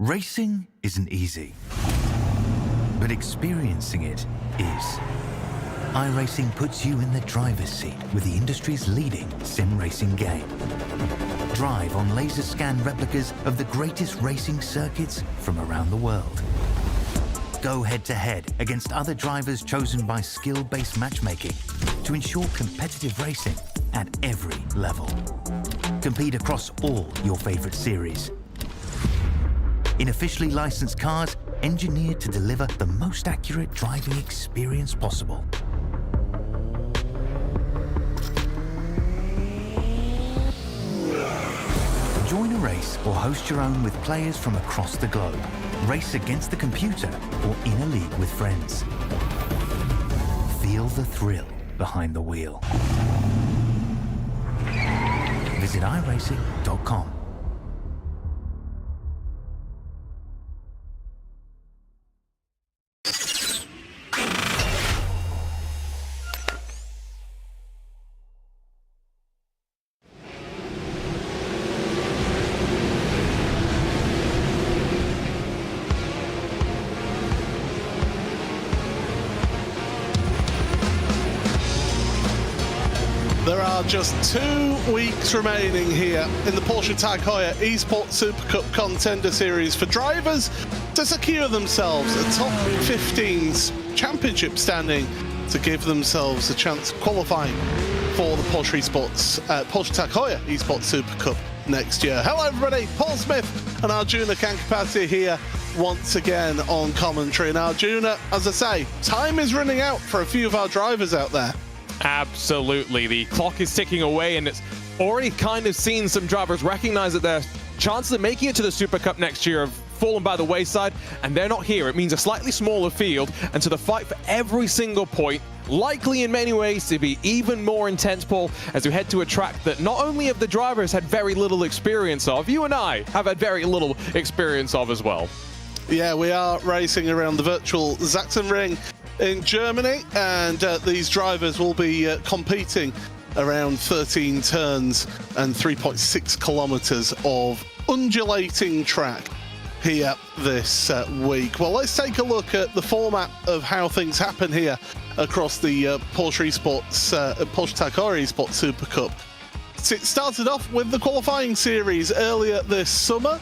Racing isn't easy, but experiencing it is. iRacing puts you in the driver's seat with the industry's leading sim racing game. Drive on laser scan replicas of the greatest racing circuits from around the world. Go head-to-head against other drivers chosen by skill-based matchmaking to ensure competitive racing at every level. Compete across all your favorite series. In officially licensed cars, engineered to deliver the most accurate driving experience possible. Join a race or host your own with players from across the globe. Race against the computer or in a league with friends. Feel the thrill behind the wheel. Visit iRacing.com. There are just 2 weeks remaining here in the Porsche Tag Heuer Esports Super Cup Contender Series for drivers to secure themselves a top 15's championship standing to give themselves a chance qualifying for the Porsche Tag Heuer Esports Super Cup next year. Hello everybody, Paul Smith and Arjuna Kankapati here once again on commentary. And Arjuna, as I say, time is running out for a few of our drivers out there. Absolutely. The clock is ticking away, and it's already kind of seen some drivers recognize that their chances of making it to the Super Cup next year have fallen by the wayside, and they're not here. It means a slightly smaller field, and so the fight for every single point, likely in many ways to be even more intense, Paul, as we head to a track that not only have the drivers had very little experience of, you and I have had very little experience of as well. Yeah, we are racing around the virtual Sachsenring in Germany, and these drivers will be competing around 13 turns and 3.6 kilometers of undulating track here this week. Well, let's take a look at the format of how things happen here across the Porsche Tag Heuer Esports Super Cup. It started off with the qualifying series earlier this summer,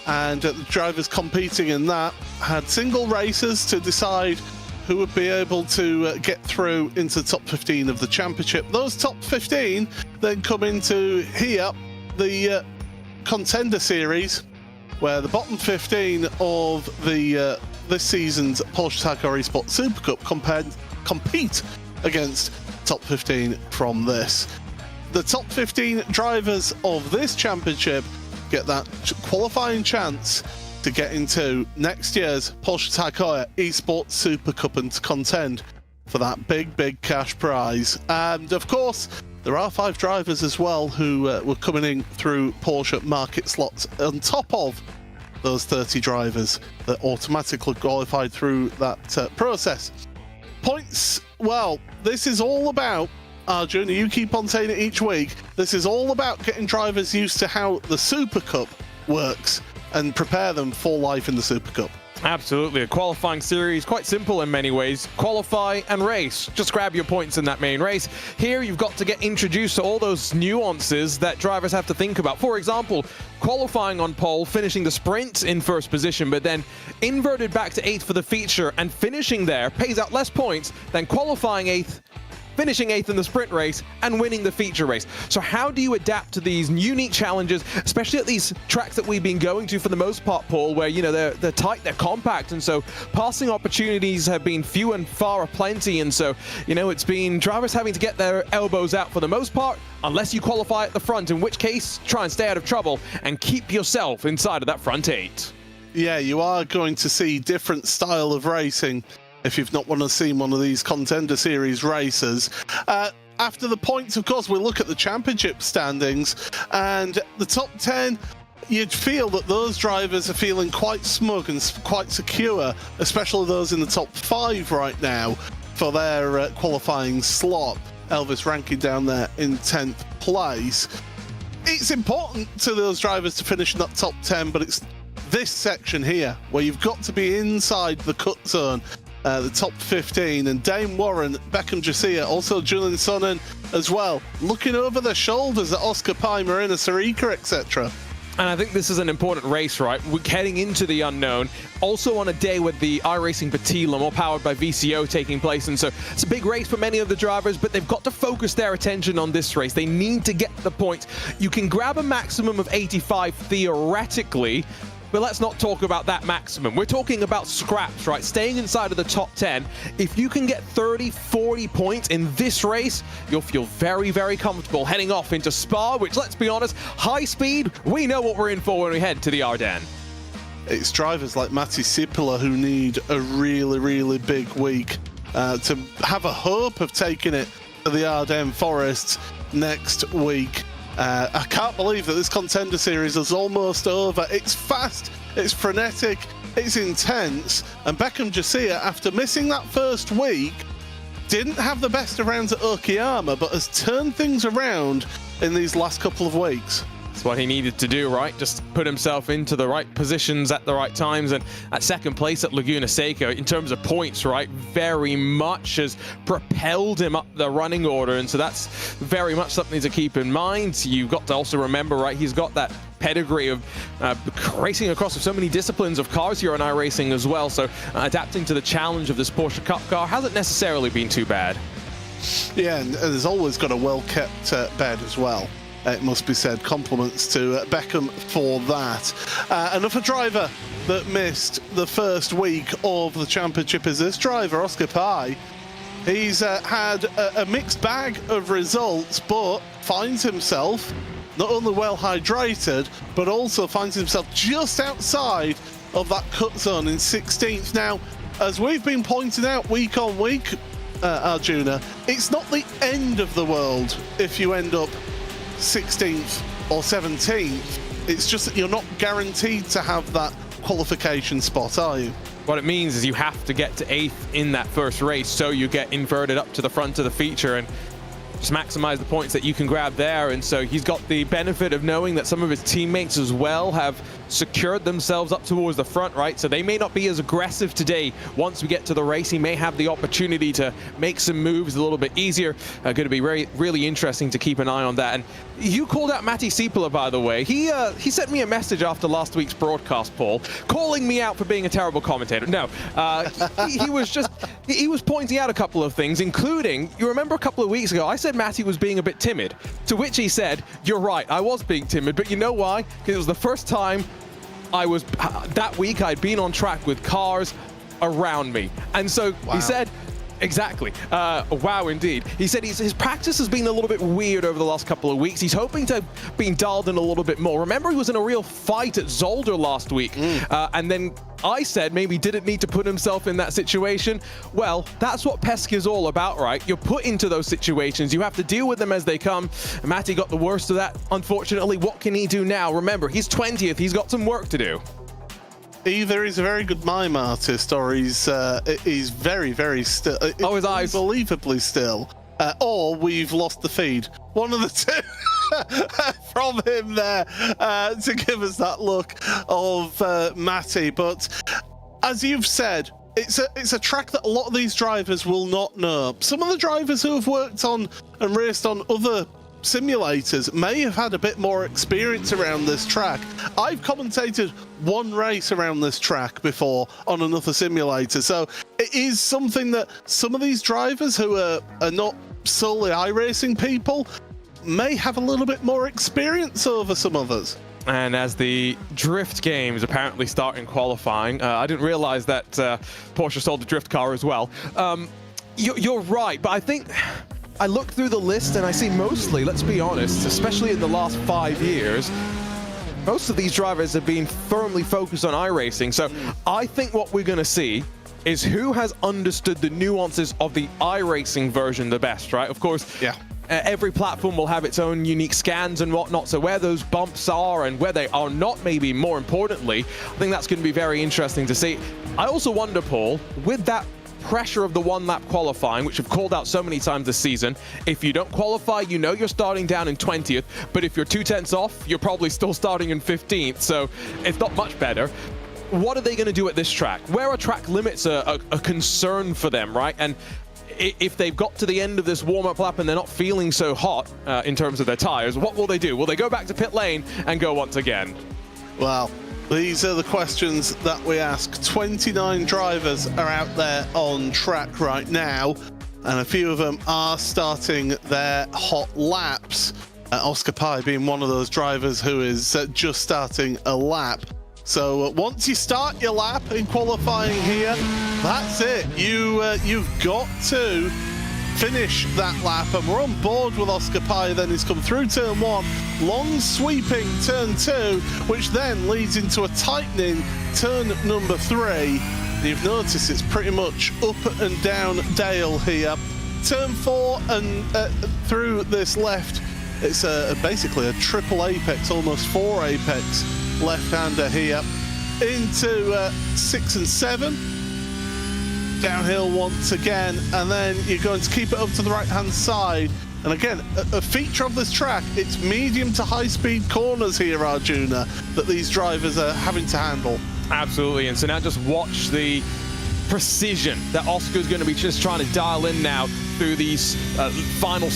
and the drivers competing in that had single races to decide who would be able to get through into the top 15 of the championship. Those top 15 then come into here, the Contender Series, where the bottom 15 of the this season's Porsche Tag Heuer Esports Super Cup compete against top 15 from this. The top 15 drivers of this championship get that qualifying chance to get into next year's Porsche Tag Heuer Esports Super Cup and to contend for that big cash prize. And of course, there are 5 drivers as well who were coming in through Porsche market slots on top of those 30 drivers that automatically qualified through that process. Points, well, this is all about, Arjun, you keep on saying it each week, this is all about getting drivers used to how the Super Cup works and prepare them for life in the Super Cup. Absolutely. A qualifying series, quite simple in many ways. Qualify and race. Just grab your points in that main race. Here, you've got to get introduced to all those nuances that drivers have to think about. For example, qualifying on pole, finishing the sprint in first position, but then inverted back to 8th for the feature, and finishing there pays out less points than qualifying 8th, finishing 8th in the sprint race, and winning the feature race. So how do you adapt to these unique challenges, especially at these tracks that we've been going to for the most part, Paul, where, you know, they're tight, they're compact, and so passing opportunities have been few and far aplenty, and so, you know, it's been drivers having to get their elbows out for the most part, unless you qualify at the front, in which case, try and stay out of trouble and keep yourself inside of that front 8. Yeah, you are going to see different style of racing if you've not seen one of these Contender Series races. After the points, of course, we look at the championship standings, and the top 10, you'd feel that those drivers are feeling quite smug and quite secure, especially those in the top 5 right now for their qualifying slot. Elvis ranking down there in 10th place. It's important to those drivers to finish in that top 10, but it's this section here, where you've got to be inside the cut zone, the top 15, and Dame Warren, Beckham Jasiah, also Julian Sonnen as well, looking over their shoulders at Oscar Pai, Marina Sarica, etc. And I think this is an important race, right? We're heading into the unknown. Also on a day with the iRacing Petit Le Mans powered by VCO taking place. And so it's a big race for many of the drivers, but they've got to focus their attention on this race. They need to get the points. You can grab a maximum of 85 theoretically, but let's not talk about that maximum. We're talking about scraps, right? Staying inside of the top 10. If you can get 30, 40 points in this race, you'll feel very, very comfortable heading off into Spa, which, let's be honest, high speed, we know what we're in for when we head to the Ardennes. It's drivers like Matti Sipilä who need a really, really big week to have a hope of taking it to the Ardennes Forests next week. I can't believe that this Contender series is almost over. It's fast, it's frenetic, it's intense, and Beckham Jasiah, after missing that first week, didn't have the best of rounds at Okayama, but has turned things around in these last couple of weeks. That's what he needed to do, right? Just put himself into the right positions at the right times. And at second place at Laguna Seca, in terms of points, right, very much has propelled him up the running order. And so that's very much something to keep in mind. You've got to also remember, right, he's got that pedigree of racing across so many disciplines of cars here on iRacing as well. So adapting to the challenge of this Porsche Cup car hasn't necessarily been too bad. Yeah, and there's always got a well-kept bed as well. It must be said. Compliments to Beckham for that. Another driver that missed the first week of the championship is this driver, Oscar Pai. He's had a mixed bag of results, but finds himself not only well hydrated, but also finds himself just outside of that cut zone in 16th. Now, as we've been pointing out week on week, Arjuna, it's not the end of the world if you end up 16th or 17th. It's just that you're not guaranteed to have that qualification spot, are you? What it means is you have to get to 8th in that first race, so you get inverted up to the front of the feature and just maximize the points that you can grab there. And so he's got the benefit of knowing that some of his teammates as well have secured themselves up towards the front, right? So they may not be as aggressive today. Once we get to the race, he may have the opportunity to make some moves a little bit easier. Going to be really interesting to keep an eye on that. And you called out Matti Sipilä, by the way. He sent me a message after last week's broadcast, Paul, calling me out for being a terrible commentator. No, he was pointing out a couple of things, including, you remember a couple of weeks ago, I said Matti was being a bit timid, to which he said, "You're right, I was being timid, but you know why? Because it was the first time I was, that week I'd been on track with cars around me." And so He said, exactly. Wow, indeed. He said his practice has been a little bit weird over the last couple of weeks. He's hoping to be dialed in a little bit more. Remember, he was in a real fight at Zolder last week. And then I said maybe didn't need to put himself in that situation. Well, that's what Pesca is all about, right? You're put into those situations. You have to deal with them as they come. Matti got the worst of that, unfortunately. What can he do now? Remember, he's 20th. He's got some work to do. Either he's a very good mime artist, or he's very, very still. Oh, his eyes. Unbelievably still. Or we've lost the feed. One of the two from him there to give us that look of Matti. But as you've said, it's a track that a lot of these drivers will not know. Some of the drivers who have worked on and raced on other simulators may have had a bit more experience around this track. I've commentated one race around this track before on another simulator, so it is something that some of these drivers who are not solely iRacing people may have a little bit more experience over some others. And as the drift games apparently start in qualifying, I didn't realize that Porsche sold the drift car as well. You're right, but I think I look through the list and I see mostly, let's be honest, especially in the last 5 years, most of these drivers have been firmly focused on iRacing. So I think what we're going to see is who has understood the nuances of the iRacing version the best, right? Of course, yeah. Every platform will have its own unique scans and whatnot, so where those bumps are and where they are not, maybe more importantly, I think that's going to be very interesting to see. I also wonder, Paul, with that pressure of the one-lap qualifying, which we've called out so many times this season. If you don't qualify, you know you're starting down in 20th, but if you're 2/10 off, you're probably still starting in 15th, so it's not much better. What are they going to do at this track? Where are track limits a concern for them, right? And if they've got to the end of this warm-up lap and they're not feeling so hot in terms of their tires, what will they do? Will they go back to pit lane and go once again? Well, these are the questions that we ask. 29 drivers are out there on track right now, and a few of them are starting their hot laps. Oscar Pai being one of those drivers who is just starting a lap. So once you start your lap in qualifying here, that's it. You've got to finish that lap, and we're on board with Oscar Pai. Then he's come through turn 1, long sweeping turn 2, which then leads into a tightening turn number 3. You've noticed it's pretty much up and down Dale here. Turn 4 and through this left, it's basically a triple apex, almost 4 apex left-hander here. Into 6 and 7. Downhill once again, and then you're going to keep it up to the right-hand side. And again, a feature of this track, it's medium to high-speed corners here, Arjuna, that these drivers are having to handle. Absolutely, and so now just watch the precision that Oscar's going to be just trying to dial in now through these final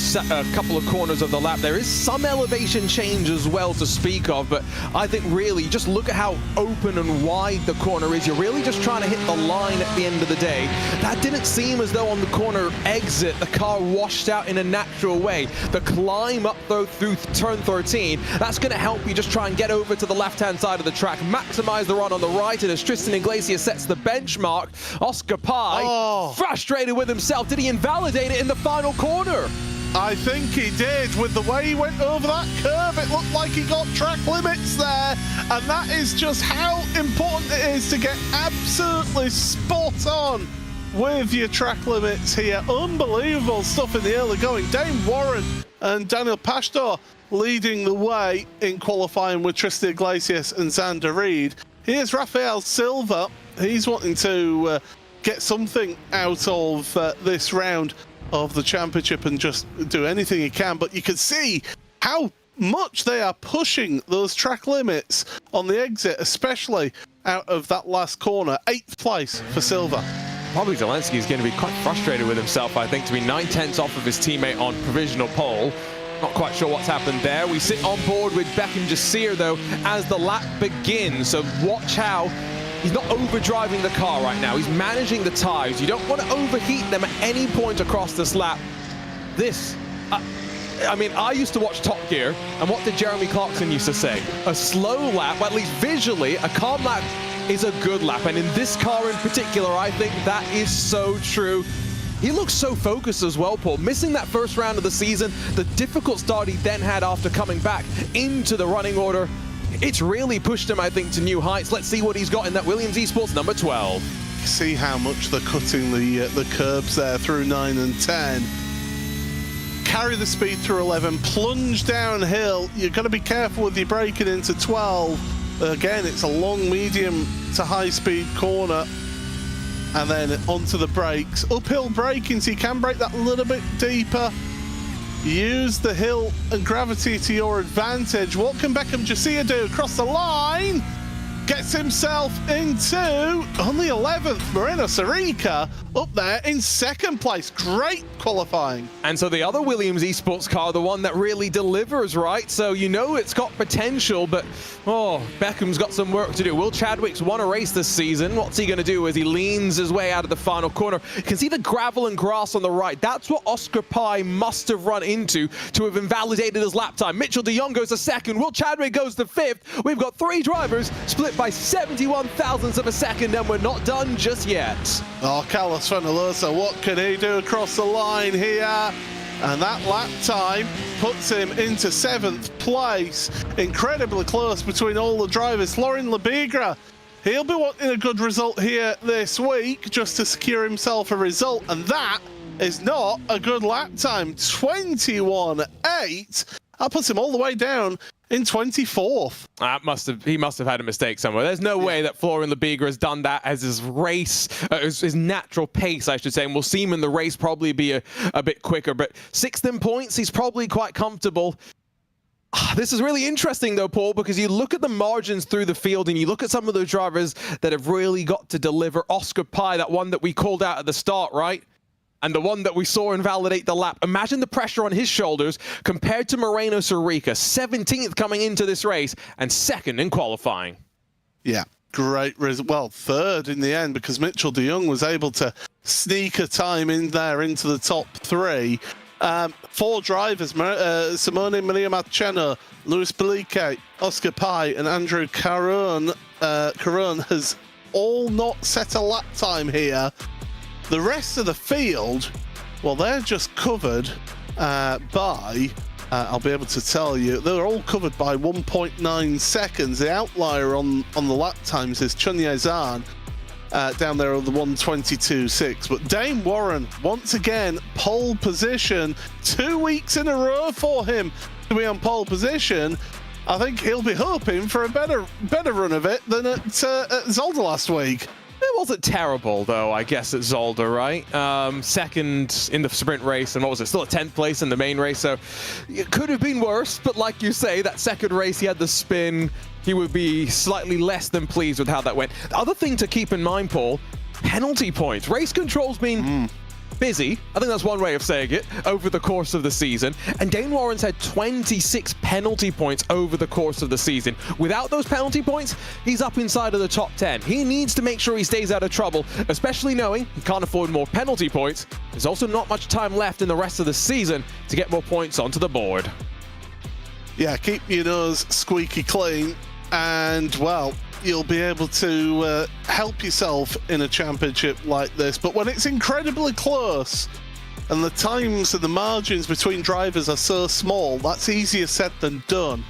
couple of corners of the lap. There is some elevation change as well to speak of, but I think really just look at how open and wide the corner is. You're really just trying to hit the line at the end of the day. That didn't seem as though on the corner exit the car washed out in a natural way. The climb up though through turn 13, that's going to help you just try and get over to the left-hand side of the track, maximize the run on the right, and as Tristan Iglesias sets the benchmark, Oscar Pai, frustrated with himself. Did he invalidate it in the final corner? I think he did. With the way he went over that curve, it looked like he got track limits there, and that is just how important it is to get absolutely spot on with your track limits here. Unbelievable stuff in the early going. Dane Warren and Daniel Pastor leading the way in qualifying with Tristan Iglesias and Xander Reed. Here's Rafael Silva. He's wanting to get something out of this round of the championship and just do anything he can, but you can see how much they are pushing those track limits on the exit, especially out of that last corner. 8th place for Silva. Probably Zelensky is going to be quite frustrated with himself, I think, to be 9/10 off of his teammate on provisional pole. Not quite sure what's happened there. We sit on board with Beckham Jasir, though, as the lap begins. So watch how he's not overdriving the car right now. He's managing the tires. You don't want to overheat them at any point across this lap. This, I mean, I used to watch Top Gear, and what did Jeremy Clarkson used to say? A slow lap, at least visually, a calm lap is a good lap. And in this car in particular, I think that is so true. He looks so focused as well, Paul. Missing that first round of the season, the difficult start he then had after coming back into the running order, it's really pushed him, I think, to new heights. Let's see what he's got in that Williams Esports number 12. See how much they're cutting the curbs there through 9 and 10. Carry the speed through 11, plunge downhill. You've got to be careful with your braking into 12. Again, it's a long, medium to high speed corner. And then onto the brakes. Uphill braking, so you can brake that a little bit deeper. Use the hill and gravity to your advantage. What can Beckham Jasir do? Across the line. Gets himself into on the 11th. Moreno Sarica up there in 2nd place. Great qualifying. And so the other Williams Esports car, the one that really delivers, right? So you know it's got potential, but Beckham's got some work to do. Will Chadwick's won a race this season. What's he going to do as he leans his way out of the final corner? You can see the gravel and grass on the right. That's what Oscar Pai must have run into to have invalidated his lap time. Mitchell de Jong goes to 2nd. Will Chadwick goes to 5th. We've got 3 drivers split by 71 thousandths of a second, and we're not done just yet. Oh, Carlos Fenalosa, what can he do across the line here? And that lap time puts him into 7th place. Incredibly close between all the drivers. Florin Labigra, he'll be wanting a good result here this week just to secure himself a result, and that is not a good lap time. 21.8. That puts him all the way down in 24th. He must have had a mistake somewhere. There's no way that Florian Lebigra has done that as his race, his natural pace, I should say. And we'll see him in the race probably be a bit quicker. But 6th in points, he's probably quite comfortable. This is really interesting though, Paul, because you look at the margins through the field and you look at some of those drivers that have really got to deliver. Oscar Pai, that one that we called out at the start, right? And the one that we saw invalidate the lap. Imagine the pressure on his shoulders compared to Moreno Sarica, 17th coming into this race and 2nd in qualifying. Yeah, great result. Well, 3rd in the end because Mitchell de Jong was able to sneak a time in there into the top 3. 4 drivers, Simone Maria Marchena, Luis Belique, Oscar Pai, and Andrew Caron has all not set a lap time here. The rest of the field, well, they're just covered by, I'll be able to tell you, they're all covered by 1.9 seconds. The outlier on the lap times is Chunye Zhang, down there on the 1:22.6. But Dane Warren, once again, pole position, 2 weeks in a row for him to be on pole position. I think he'll be hoping for a better run of it than at Zolder last week. It wasn't terrible, though, I guess, at Zolder, right? 2nd in the sprint race, and what was it? Still a 10th place in the main race, so it could have been worse, but like you say, that 2nd race, he had the spin. He would be slightly less than pleased with how that went. The other thing to keep in mind, Paul, penalty points. Race control's been busy, I think that's one way of saying it, over the course of the season. And Dane Warren's had 26 penalty points over the course of the season. Without those penalty points, he's up inside of the top 10. He needs to make sure he stays out of trouble, especially knowing he can't afford more penalty points. There's also not much time left in the rest of the season to get more points onto the board. Yeah, keep your nose squeaky clean, and, well, you'll be able to help yourself in a championship like this. But when it's incredibly close and the times and the margins between drivers are so small, that's easier said than done,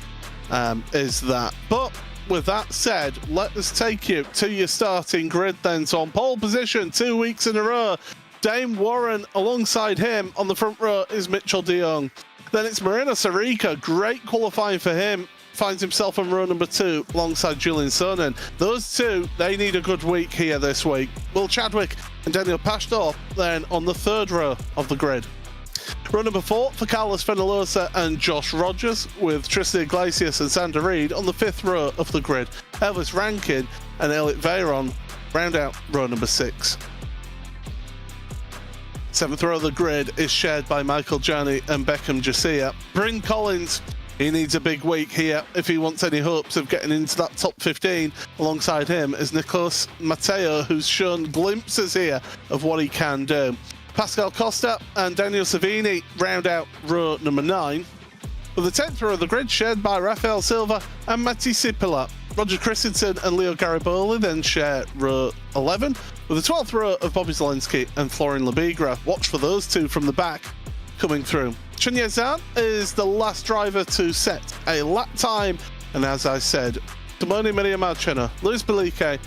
is that. But with that said, let us take you to your starting grid then. So on pole position, 2 weeks in a row, Dane Warren. Alongside him on the front row is Mitchell de Jong. Then it's Moreno Sarica, great qualifying for him. Finds himself on row number 2 alongside Julian Sonnen. Those two, they need a good week here this week. Will Chadwick and Daniel Pastor then on the 3rd row of the grid. Row number 4 for Carlos Fenalosa and Josh Rogers, with Tristan Iglesias and Sander Reed on the 5th row of the grid. Elvis Rankin and Elliot Veyron round out row number 6. 7th row of the grid is shared by Michael Janney and Beckham Jasiah. Bryn Collins, he needs a big week here if he wants any hopes of getting into that top 15. Alongside him is Nicolas Matteo, who's shown glimpses here of what he can do. Pascal Costa and Daniel Savini round out row number 9. With the 10th row of the grid shared by Rafael Silva and Matti Sipila. Roger Christensen and Leo Gariboli then share row 11, with the 12th row of Bobby Zelensky and Florian Lebigra. Watch for those two from the back coming through. Chunye Zhang is the last driver to set a lap time, and as I said, Simone Maria Marchena, Luis Belique,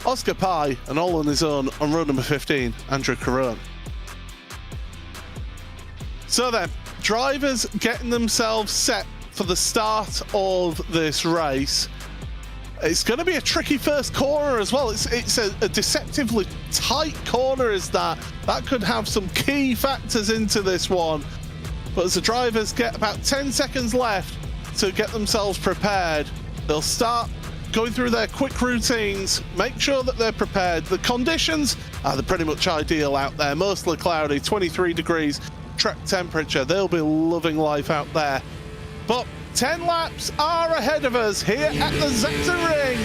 Oscar Pai, and all on his own on row number 15, Andrew Caron. So then, drivers getting themselves set for the start of this race. It's going to be a tricky first corner as well. It's a deceptively tight corner, is that. That could have some key factors into this one. But as the drivers get about 10 seconds left to get themselves prepared, they'll start going through their quick routines, make sure that they're prepared. The conditions are pretty much ideal out there, mostly cloudy, 23 degrees track temperature. They'll be loving life out there. But 10 laps are ahead of us here at the Sachsenring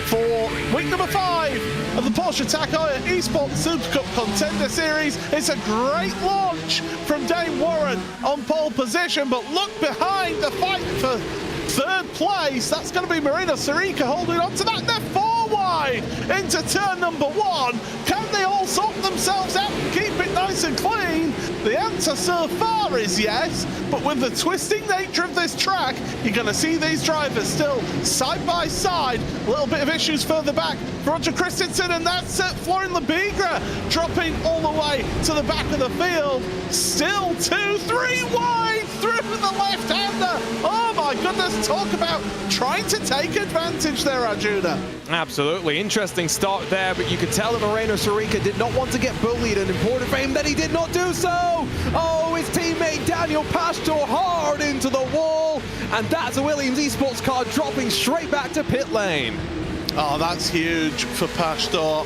for week number 5 of the Porsche Heuer Esports Super Cup Contender Series. It's a great launch from Dane Warren on pole position, but look behind the fight for 3rd place. That's going to be Moreno Sarica holding on to that. They're 4 wide into turn number 1. Can they all sort themselves out and keep it nice and clean? The answer so far is yes, but with the twisting nature of this track, you're going to see these drivers still side by side. A little bit of issues further back for Roger Christensen, and that's Florian Lebigra dropping all the way to the back of the field. Still 2-3 wide through the left-hander. Oh my goodness, talk about trying to take advantage there, Arjuna. Absolutely. Interesting start there, but you could tell that Moreno Sarica did not want to get bullied, and important for him that he did not do so. Oh, his teammate Daniel Pastor hard into the wall, and that's a Williams Esports car dropping straight back to pit lane. Oh, that's huge for Pastor.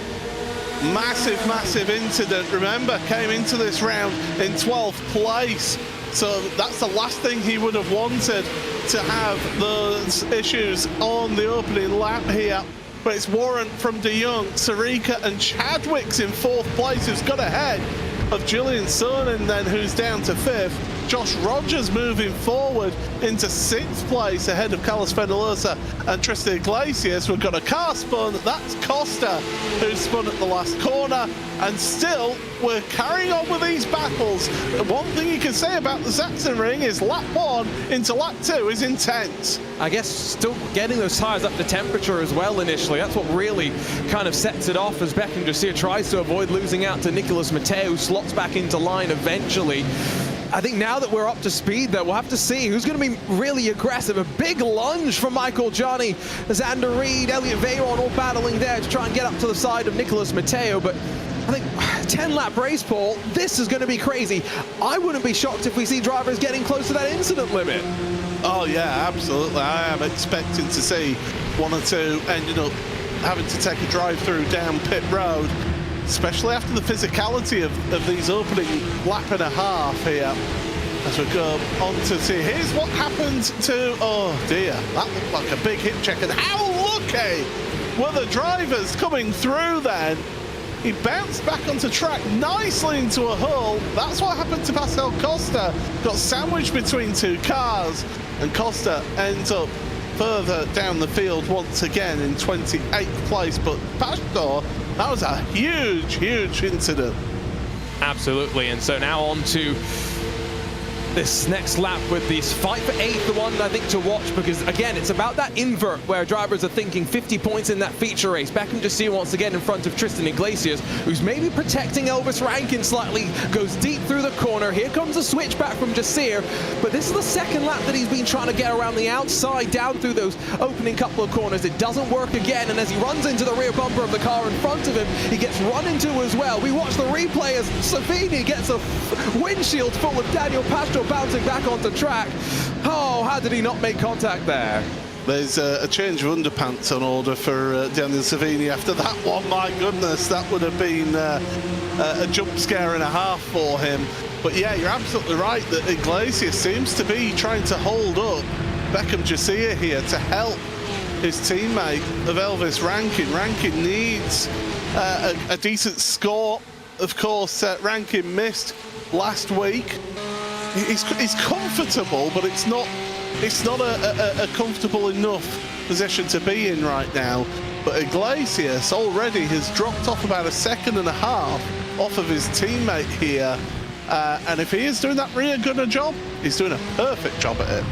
Massive, massive incident. Remember, came into this round in 12th place. So that's the last thing he would have wanted, to have those issues on the opening lap here. But it's Warren from De Jong, Sarica and Chadwick's in 4th place, who's got ahead of Julian Sonnen then, who's down to 5th. Josh Rogers moving forward into 6th place ahead of Carlos Fenalosa and Tristan Iglesias. We've got a car spun, that's Costa, who spun at the last corner, and still we're carrying on with these battles. And one thing you can say about the Sachsenring is lap 1 into lap 2 is intense. I guess still getting those tires up to temperature as well initially. That's what really kind of sets it off as Beckham Jasir tries to avoid losing out to Nicolas Matteo, slots back into line eventually. I think now that we're up to speed, though, we'll have to see who's going to be really aggressive. A big lunge from Michael Johnny, Xander Reed, Elliot Veyron all battling there to try and get up to the side of Nicolas Matteo. But I think 10-lap race, Paul, this is going to be crazy. I wouldn't be shocked if we see drivers getting close to that incident limit. Oh, yeah, absolutely. I am expecting to see 1 or 2 ending up having to take a drive through down pit road, especially after the physicality of these opening lap and a half here. As we go on to see, here's what happened to, oh dear, that looked like a big hip check, and how lucky were the drivers coming through then. He bounced back onto track nicely into a hole. That's what happened to Pascal Costa. Got sandwiched between 2 cars, and Costa ends up further down the field once again in 28th place. But Pastor, that was a huge, huge incident. Absolutely, and so now on to this next lap with this fight for 8th, the one I think to watch, because again, it's about that invert where drivers are thinking 50 points in that feature race. Beckham Jasir wants to get in front of Tristan Iglesias, who's maybe protecting Elvis Rankin slightly, goes deep through the corner. Here comes a switch back from Jasir, but this is the second lap that he's been trying to get around the outside, down through those opening couple of corners. It doesn't work again, and as he runs into the rear bumper of the car in front of him, he gets run into as well. We watch the replay as Savini gets a windshield full of Daniel Pastor bouncing back onto track. Oh, how did he not make contact there? There's a change of underpants on order for Daniel Savini after that one. My goodness, that would have been a jump scare and a half for him. But yeah, you're absolutely right that Iglesias seems to be trying to hold up Beckham Jasir here to help his teammate of Elvis Rankin. Rankin needs a decent score. Of course, Rankin missed last week. He's comfortable, but it's not a comfortable enough position to be in right now. But Iglesias already has dropped off about 1.5 seconds off of his teammate here. And if he is doing that rear gunner job, he's doing a perfect job at it.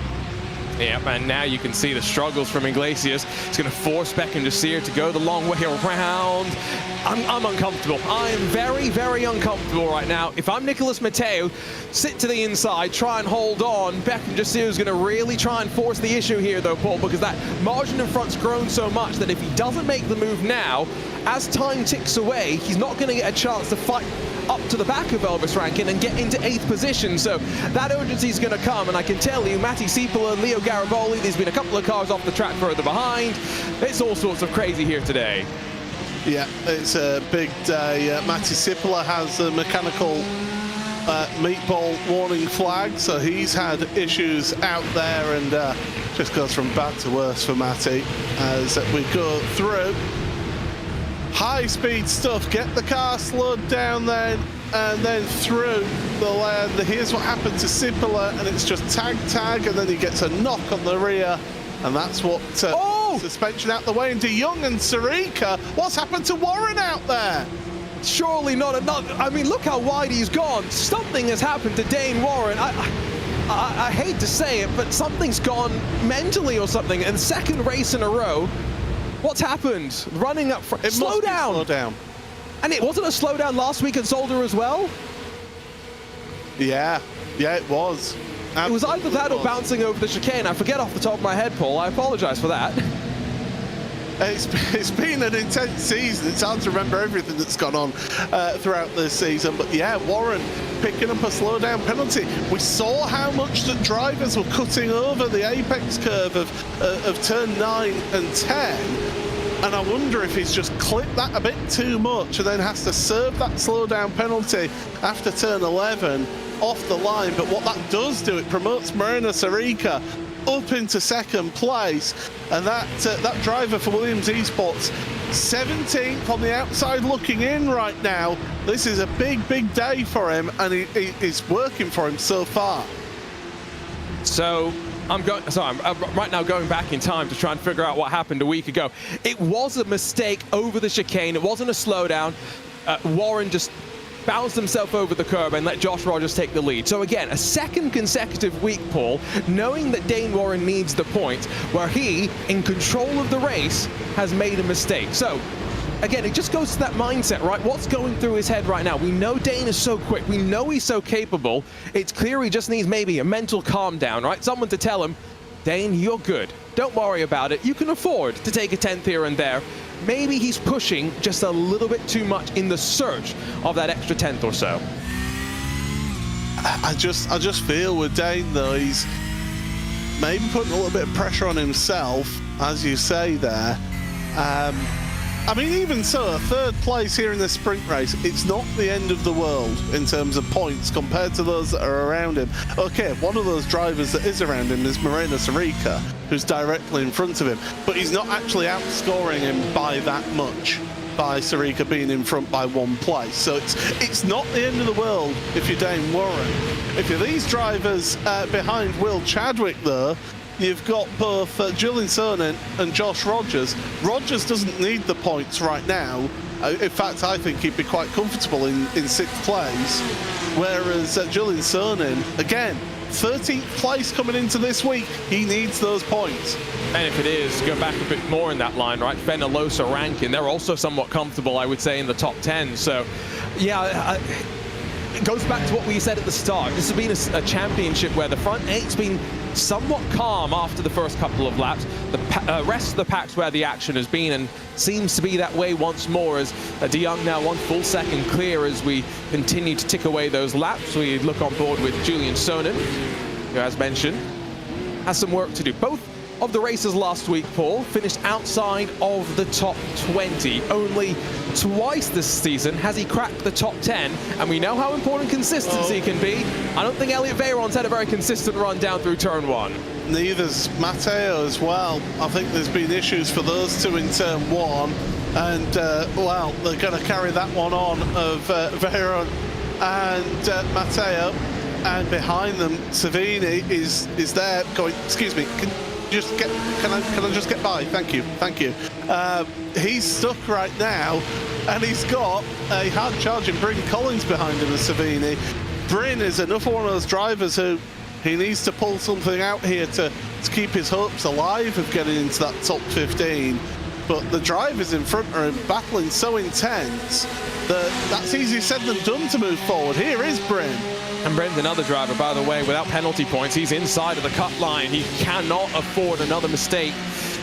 Yep, and now you can see the struggles from Iglesias. It's going to force Beckham Jasir to go the long way around. I'm uncomfortable. I am very, very uncomfortable right now. If I'm Nicolas Matteo, sit to the inside, try and hold on. Beckham Jasir is going to really try and force the issue here, though, Paul, because that margin in front's grown so much that if he doesn't make the move now, as time ticks away, he's not going to get a chance to fight up to the back of Elvis Rankin and get into 8th position. So that urgency is going to come, and I can tell you, Matti Siepola, Leo Gariboli, there's been a couple of cars off the track further behind. It's all sorts of crazy here today. Yeah, it's a big day. Matti Siepola has a mechanical meatball warning flag, so he's had issues out there, and just goes from bad to worse for Matti as we go through. High-speed stuff, get the car slowed down then, and then through the land. Here's what happened to Siepola, and it's just tag, and then he gets a knock on the rear, and that's what suspension out the way. And De Jong and Sarica, what's happened to Warren out there? Surely not another. I mean, look how wide he's gone. Something has happened to Dane Warren. I hate to say it, but something's gone mentally or something. And second race in a row. What's happened? Running up front. Slow down. Slow down. And it wasn't a slowdown last week at Zolder as well? Yeah, it was. It was either that or bouncing over the chicane. I forget off the top of my head, Paul. I apologize for that. It's been an intense season. It's hard to remember everything that's gone on throughout this season. But yeah, Warren picking up a slowdown penalty. We saw how much the drivers were cutting over the apex curve of turn 9 and 10. And I wonder if he's just clipped that a bit too much and then has to serve that slowdown penalty after turn 11 off the line. But what that does do, it promotes Moreno Sarica up into second place, and that driver for Williams Esports, 17th on the outside looking in right now. This is a big day for him, and he's working for him so far. So I'm right now going back in time to try and figure out what happened a week ago. It was a mistake over the chicane. It wasn't a slowdown. Warren just bounced himself over the curb and let Josh Rogers take the lead. So again, a second consecutive week, Paul, knowing that Dane Warren needs the point, where he, in control of the race, has made a mistake. So again, it just goes to that mindset, right? What's going through his head right now? We know Dane is so quick. We know he's so capable. It's clear he just needs maybe a mental calm down, right? Someone to tell him, Dane, you're good. Don't worry about it. You can afford to take a 10th here and there. Maybe he's pushing just a little bit too much in the search of that extra 10th or so. I just feel with Dane, though, he's maybe putting a little bit of pressure on himself, as you say there. I mean, even so, a third place here in the sprint race, it's not the end of the world in terms of points compared to those that are around him. Okay, one of those drivers that is around him is Moreno Sarica, who's directly in front of him, but he's not actually outscoring him by that much, by Sarica being in front by 1 place. So it's not the end of the world if you're Dane Warren. If you're these drivers behind Will Chadwick, though, you've got both Julian Sonnen and Josh Rogers. Rogers doesn't need the points right now. In fact, I think he'd be quite comfortable in 6th place. Whereas Julian Sonnen, again, 13th place coming into this week, he needs those points. And if it is, go back a bit more in that line, right? Fenalosa, Rankin, they're also somewhat comfortable, I would say, in the top 10. So, yeah, it goes back to what we said at the start. This has been a championship where the front 8's been somewhat calm after the first couple of laps. The rest of the pack's where the action has been, and seems to be that way once more, as De Jong now 1 full second clear as we continue to tick away those laps. We look on board with Julian Sonnen, who, as mentioned, has some work to do. Both of the races last week, Paul, finished outside of the top 20. Only twice this season has he cracked the top 10, and we know how important consistency can be. I don't think Elliot Veyron's had a very consistent run down through turn 1. Neither's Matteo as well. I think there's been issues for those two in turn 1, and well, they're going to carry that one on of Veyron and Matteo, and behind them Savini is there going, excuse me, can I just get by? Thank you. He's stuck right now, and he's got a hard charging Bryn Collins behind him as Savini. Bryn is another one of those drivers who he needs to pull something out here to keep his hopes alive of getting into that top 15. But the drivers in front are battling so intense that that's easier said than done to move forward. Here is Bryn. And Bryn's another driver, by the way, without penalty points. He's inside of the cut line. He cannot afford another mistake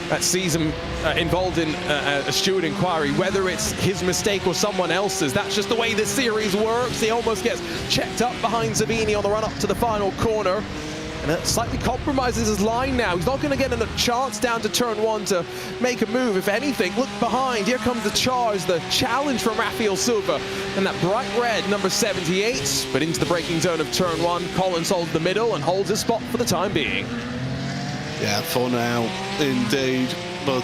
that sees him involved in a steward inquiry, whether it's his mistake or someone else's. That's just the way this series works. He almost gets checked up behind Savini on the run up to the final corner. And it slightly compromises his line now. He's not going to get a chance down to turn 1 to make a move. If anything, look behind. Here comes the charge, the challenge from Rafael Silva. And that bright red, number 78. But into the braking zone of turn 1, Collins holds the middle and holds his spot for the time being. Yeah, for now, indeed. But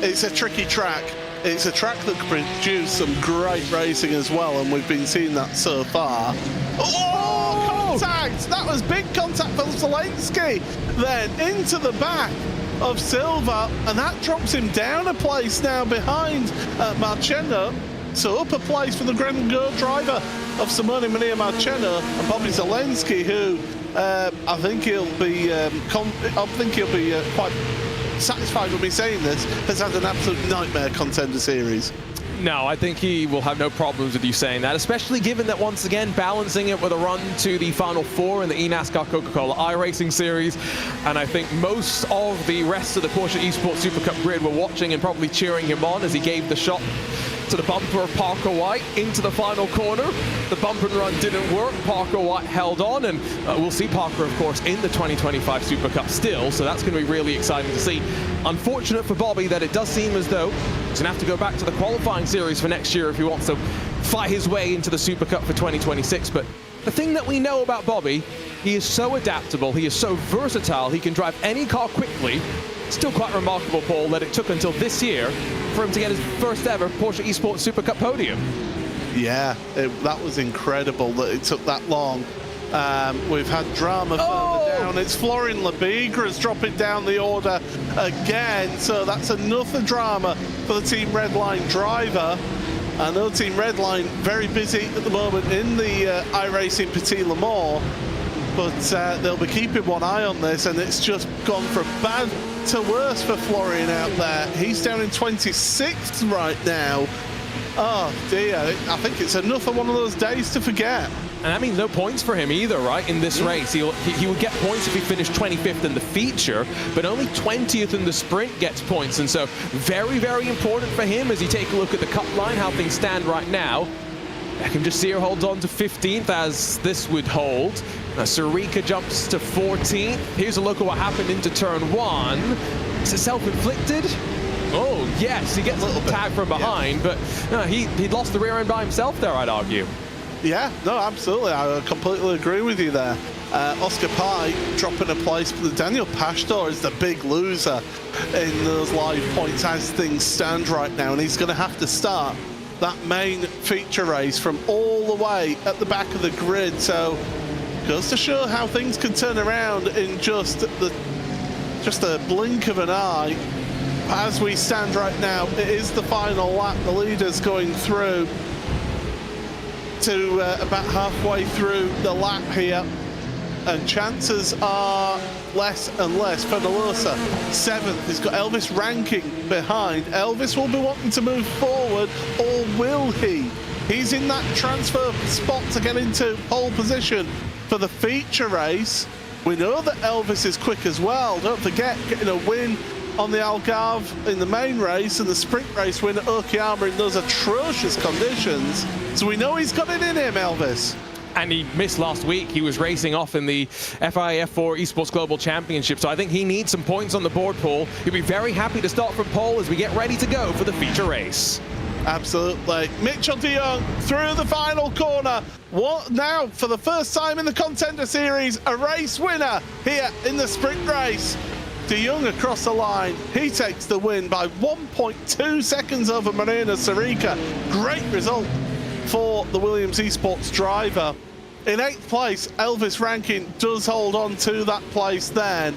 it's a tricky track. It's a track that can produce some great racing as well, and we've been seeing that so far. Oh, contact! That was big contact for Zelensky. Then into the back of Silva, and that drops him down a place now behind Marchena. So up a place for the Grand Go driver of Simone Mania Marchena and Bobby Zelensky, who I think he'll be quite satisfied with me saying this, has had an absolute nightmare Contender series. No, I think he will have no problems with you saying that, especially given that, once again, balancing it with a run to the Final Four in the eNASCAR Coca-Cola iRacing Series. And I think most of the rest of the Porsche Esports Super Cup grid were watching and probably cheering him on as he gave the shot to the bumper of Parker White into the final corner. The bump and run didn't work. Parker White held on, and we'll see Parker, of course, in the 2025 Super Cup still, so that's going to be really exciting to see. Unfortunate for Bobby that it does seem as though he's going to have to go back to the qualifying series for next year if he wants to fight his way into the Super Cup for 2026. But the thing that we know about Bobby, he is so adaptable, he is so versatile, he can drive any car quickly. Still quite remarkable, Paul, that it took until this year for him to get his first ever Porsche Esports Super Cup podium. Yeah, that was incredible that it took that long. We've had drama further down. It's Florian Lebigra's dropping down the order again, so that's another drama for the Team Redline driver. I know Team Redline very busy at the moment in the iRacing Petit Le Mans, but they'll be keeping one eye on this, and it's just gone from bad to worse for Florian out there. He's down in 26th right now. Oh dear, I think it's another one of those days to forget. And that means no points for him either, right, in this race. He would get points if he finished 25th in the feature, but only 20th in the sprint gets points. And so very, very important for him as you take a look at the cup line, how things stand right now. Beckham just holds on to 15th as this would hold. Sarika jumps to 14th. Here's a look at what happened into turn 1. Is it self-inflicted? Oh, yes, he gets a little tag from behind, but no, he lost the rear end by himself there, I'd argue. Yeah, no, absolutely. I completely agree with you there. Oscar Pye dropping a place, but Daniel Pastor is the big loser in those live points as things stand right now, and he's going to have to start that main feature race from all the way at the back of the grid. So goes to show how things can turn around in just a blink of an eye. As we stand right now, it is the final lap. The leader's going through to about halfway through the lap here, and chances are less and less. Fenalosa 7th. He's got Elvis ranking behind. Elvis will be wanting to move forward, or will he? He's in that transfer spot to get into pole position for the feature race. We know that Elvis is quick as well. Don't forget, getting a win on the Algarve in the main race and the sprint race win at Okayama in those atrocious conditions. So we know he's got it in him, Elvis. And he missed last week. He was racing off in the FIA F4 Esports Global Championship. So I think he needs some points on the board, Paul. He'll be very happy to start from pole as we get ready to go for the feature race. Absolutely. Mitchell de Jong through the final corner. What now, for the first time in the Contender Series, a race winner here in the sprint race. De Jong across the line. He takes the win by 1.2 seconds over Marina Sarika. Great result for the Williams Esports driver. In 8th place, Elvis Rankin does hold on to that place then,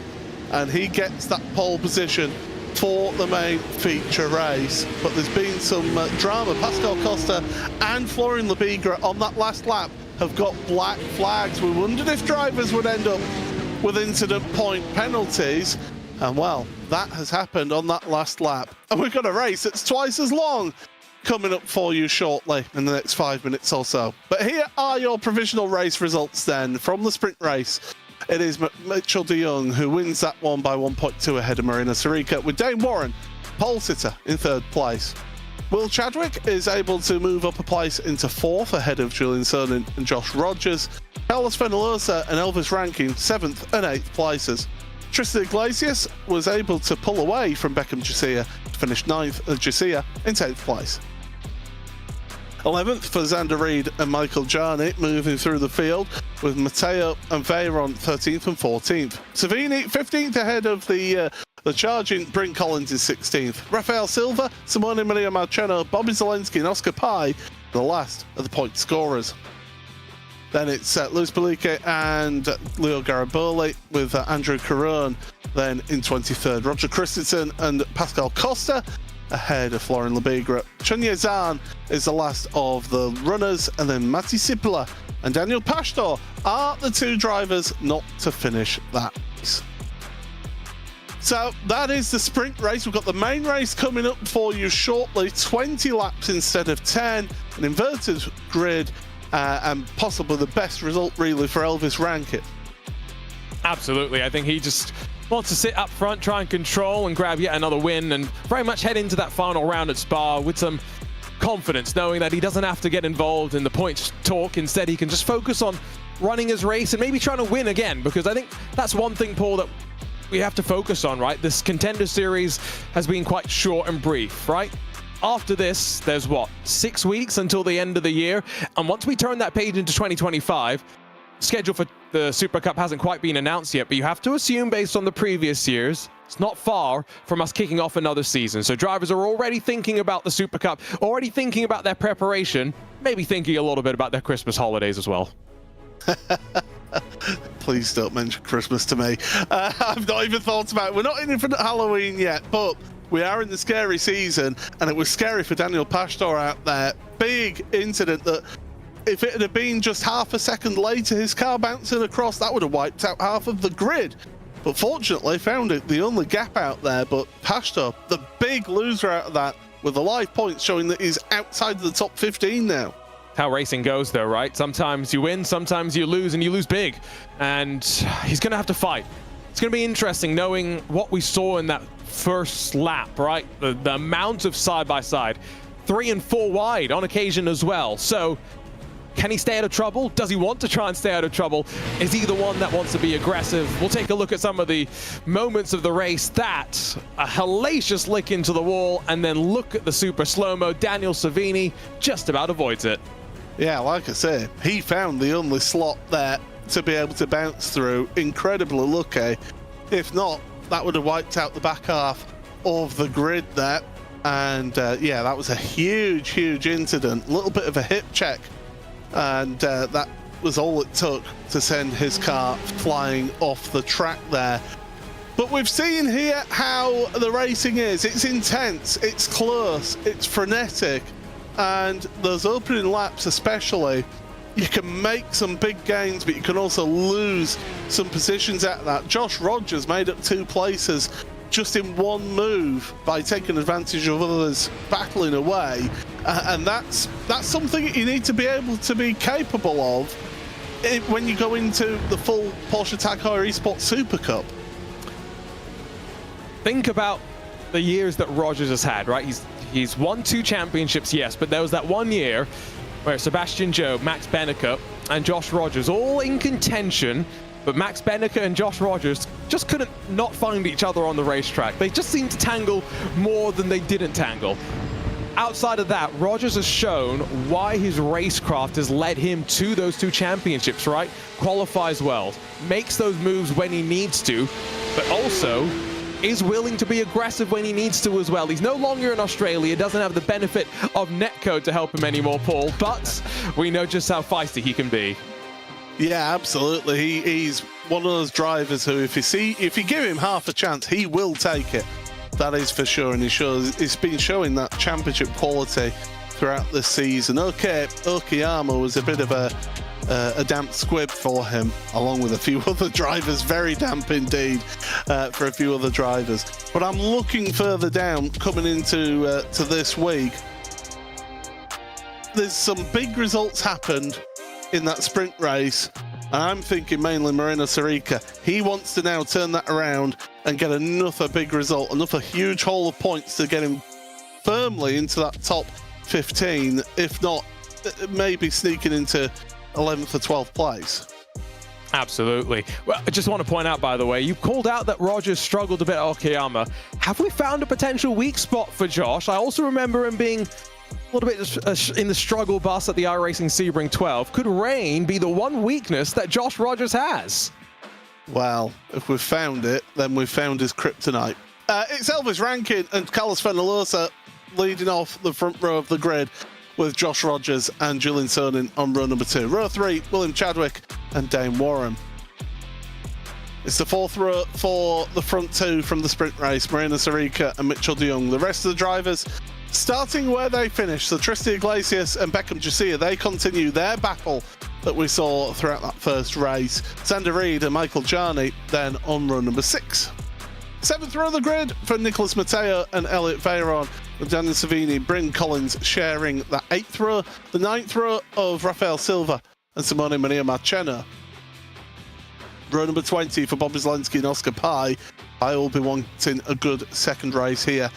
and he gets that pole position for the main feature race. But there's been some drama. Pascal Costa and Florian Lebigra on that last lap have got black flags. We wondered if drivers would end up with incident point penalties, and well, that has happened on that last lap. And we've got a race that's twice as long coming up for you shortly in the next 5 minutes or so. But here are your provisional race results then from the sprint race. It is Mitchell de Jong who wins that one by 1.2 ahead of Marina Sarika, with Dane Warren, pole sitter, in 3rd place. Will Chadwick is able to move up a place into 4th ahead of Julian Cernan and Josh Rogers. Carlos Fenalosa and Elvis Rankin 7th and 8th places. Tristan Iglesias was able to pull away from Beckham Jasiah to finish 9th, and Jasiah in 10th place. 11th for Xander Reed and Michael Jarnett moving through the field, with Matteo and Veyron 13th and 14th. Savini 15th ahead of the charging Bryn Collins is 16th. Rafael Silva, Simone Maria Marcheno, Bobby Zelensky and Oscar Pye, the last of the point scorers. Then it's Luis Belique and Leo Gariboli, with Andrew Caron then in 23rd. Roger Christensen and Pascal Costa ahead of Florian Lebigra. Chunye Zhang is the last of the runners, and then Matti Sipila and Daniel Pastor are the 2 drivers not to finish that race. So that is the sprint race. We've got the main race coming up for you shortly. 20 laps instead of 10, an inverted grid, and possibly the best result really for Elvis Rankin. Absolutely. I think he just wants to sit up front, try and control and grab yet another win, and very much head into that final round at Spa with some confidence, knowing that he doesn't have to get involved in the points talk. Instead, he can just focus on running his race and maybe trying to win again, because I think that's one thing, Paul, that we have to focus on, right? This Contender series has been quite short and brief, right? After this, there's what, 6 weeks until the end of the year, and once we turn that page into 2025, schedule for the Super Cup hasn't quite been announced yet, but you have to assume, based on the previous years, it's not far from us kicking off another season. So drivers are already thinking about the Super Cup, already thinking about their preparation, maybe thinking a little bit about their Christmas holidays as well. Please don't mention Christmas to me. I've not even thought about it. We're not in for Halloween yet, but we are in the scary season, and it was scary for Daniel Pastor out there. Big incident that if it had been just half a second later, his car bouncing across, that would have wiped out half of the grid. But fortunately, found it the only gap out there. But Pastor, the big loser out of that, with the live points showing that he's outside the top 15 now. How racing goes, though, right? Sometimes you win, sometimes you lose, and you lose big. And he's going to have to fight. It's going to be interesting knowing what we saw in that first lap, right? The amount of side-by-side. 3 and 4 wide on occasion as well. So can he stay out of trouble? Does he want to try and stay out of trouble? Is he the one that wants to be aggressive? We'll take a look at some of the moments of the race. That, a hellacious lick into the wall, and then look at the super slow-mo. Daniel Savini just about avoids it. Yeah, like I said, he found the only slot there to be able to bounce through. Incredibly lucky. If not, that would have wiped out the back half of the grid there. And yeah, that was a huge, huge incident. A little bit of a hip check. And that was all it took to send his car flying off the track there. But we've seen here how the racing is. It's intense, it's close, it's frenetic. And those opening laps especially, you can make some big gains, but you can also lose some positions at that. Josh Rogers made up 2 places just in one move by taking advantage of others battling away. And that's something you need to be able to be capable of when you go into the full Porsche Tag Heuer Esports Super Cup. Think about the years that Rogers has had, right? He's won 2 championships, yes, but there was that one year where Sebastian Joe, Max Benneker, and Josh Rogers all in contention, but Max Benneker and Josh Rogers just couldn't not find each other on the racetrack. They just seemed to tangle more than they didn't tangle. Outside of that, Rogers has shown why his racecraft has led him to those 2 championships, right? Qualifies well, makes those moves when he needs to, but also is willing to be aggressive when he needs to as well. He's no longer in Australia, doesn't have the benefit of netcode to help him anymore, Paul, but we know just how feisty he can be. Yeah, absolutely. He's one of those drivers who, if you give him half a chance, he will take it. That is for sure, and he's been showing that championship quality throughout this season. Okay, Okayama was a bit of a damp squib for him, along with a few other drivers. Very damp indeed for a few other drivers. But I'm looking further down, coming into to this week. There's some big results happened in that sprint race, and I'm thinking mainly Moreno Sarica. He wants to now turn that around and get another big result, another huge haul of points to get him firmly into that top 15, if not maybe sneaking into 11th or 12th place. Absolutely. Well, I just want to point out, by the way, you called out that Rogers struggled a bit at Okayama. Have we found a potential weak spot for Josh? I also remember him being a little bit in the struggle bus at the iRacing Sebring 12. Could rain be the one weakness that Josh Rogers has? Well, if we've found it, then we've found his kryptonite. It's Elvis Rankin and Carlos Fenalosa leading off the front row of the grid, with Josh Rogers and Julian Sonin on row number 2. Row 3, William Chadwick and Dane Warren. It's the 4th row for the front 2 from the sprint race, Moreno Sarica and Mitchell de Jong. The rest of the drivers starting where they finished. So Tristan Iglesias and Beckham Jasia, they continue their battle that we saw throughout that first race. Sander Reed and Michael Jarney then on row number 6. 7th row of the grid for Nicholas Matteo and Elliot Veyron, with Daniel Savini, Bryn Collins sharing that 8th row. The 9th row of Rafael Silva and Simone Maria Marchena. Row number 20 for Bobby Zelensky and Oscar Pai. I will be wanting a good second race here.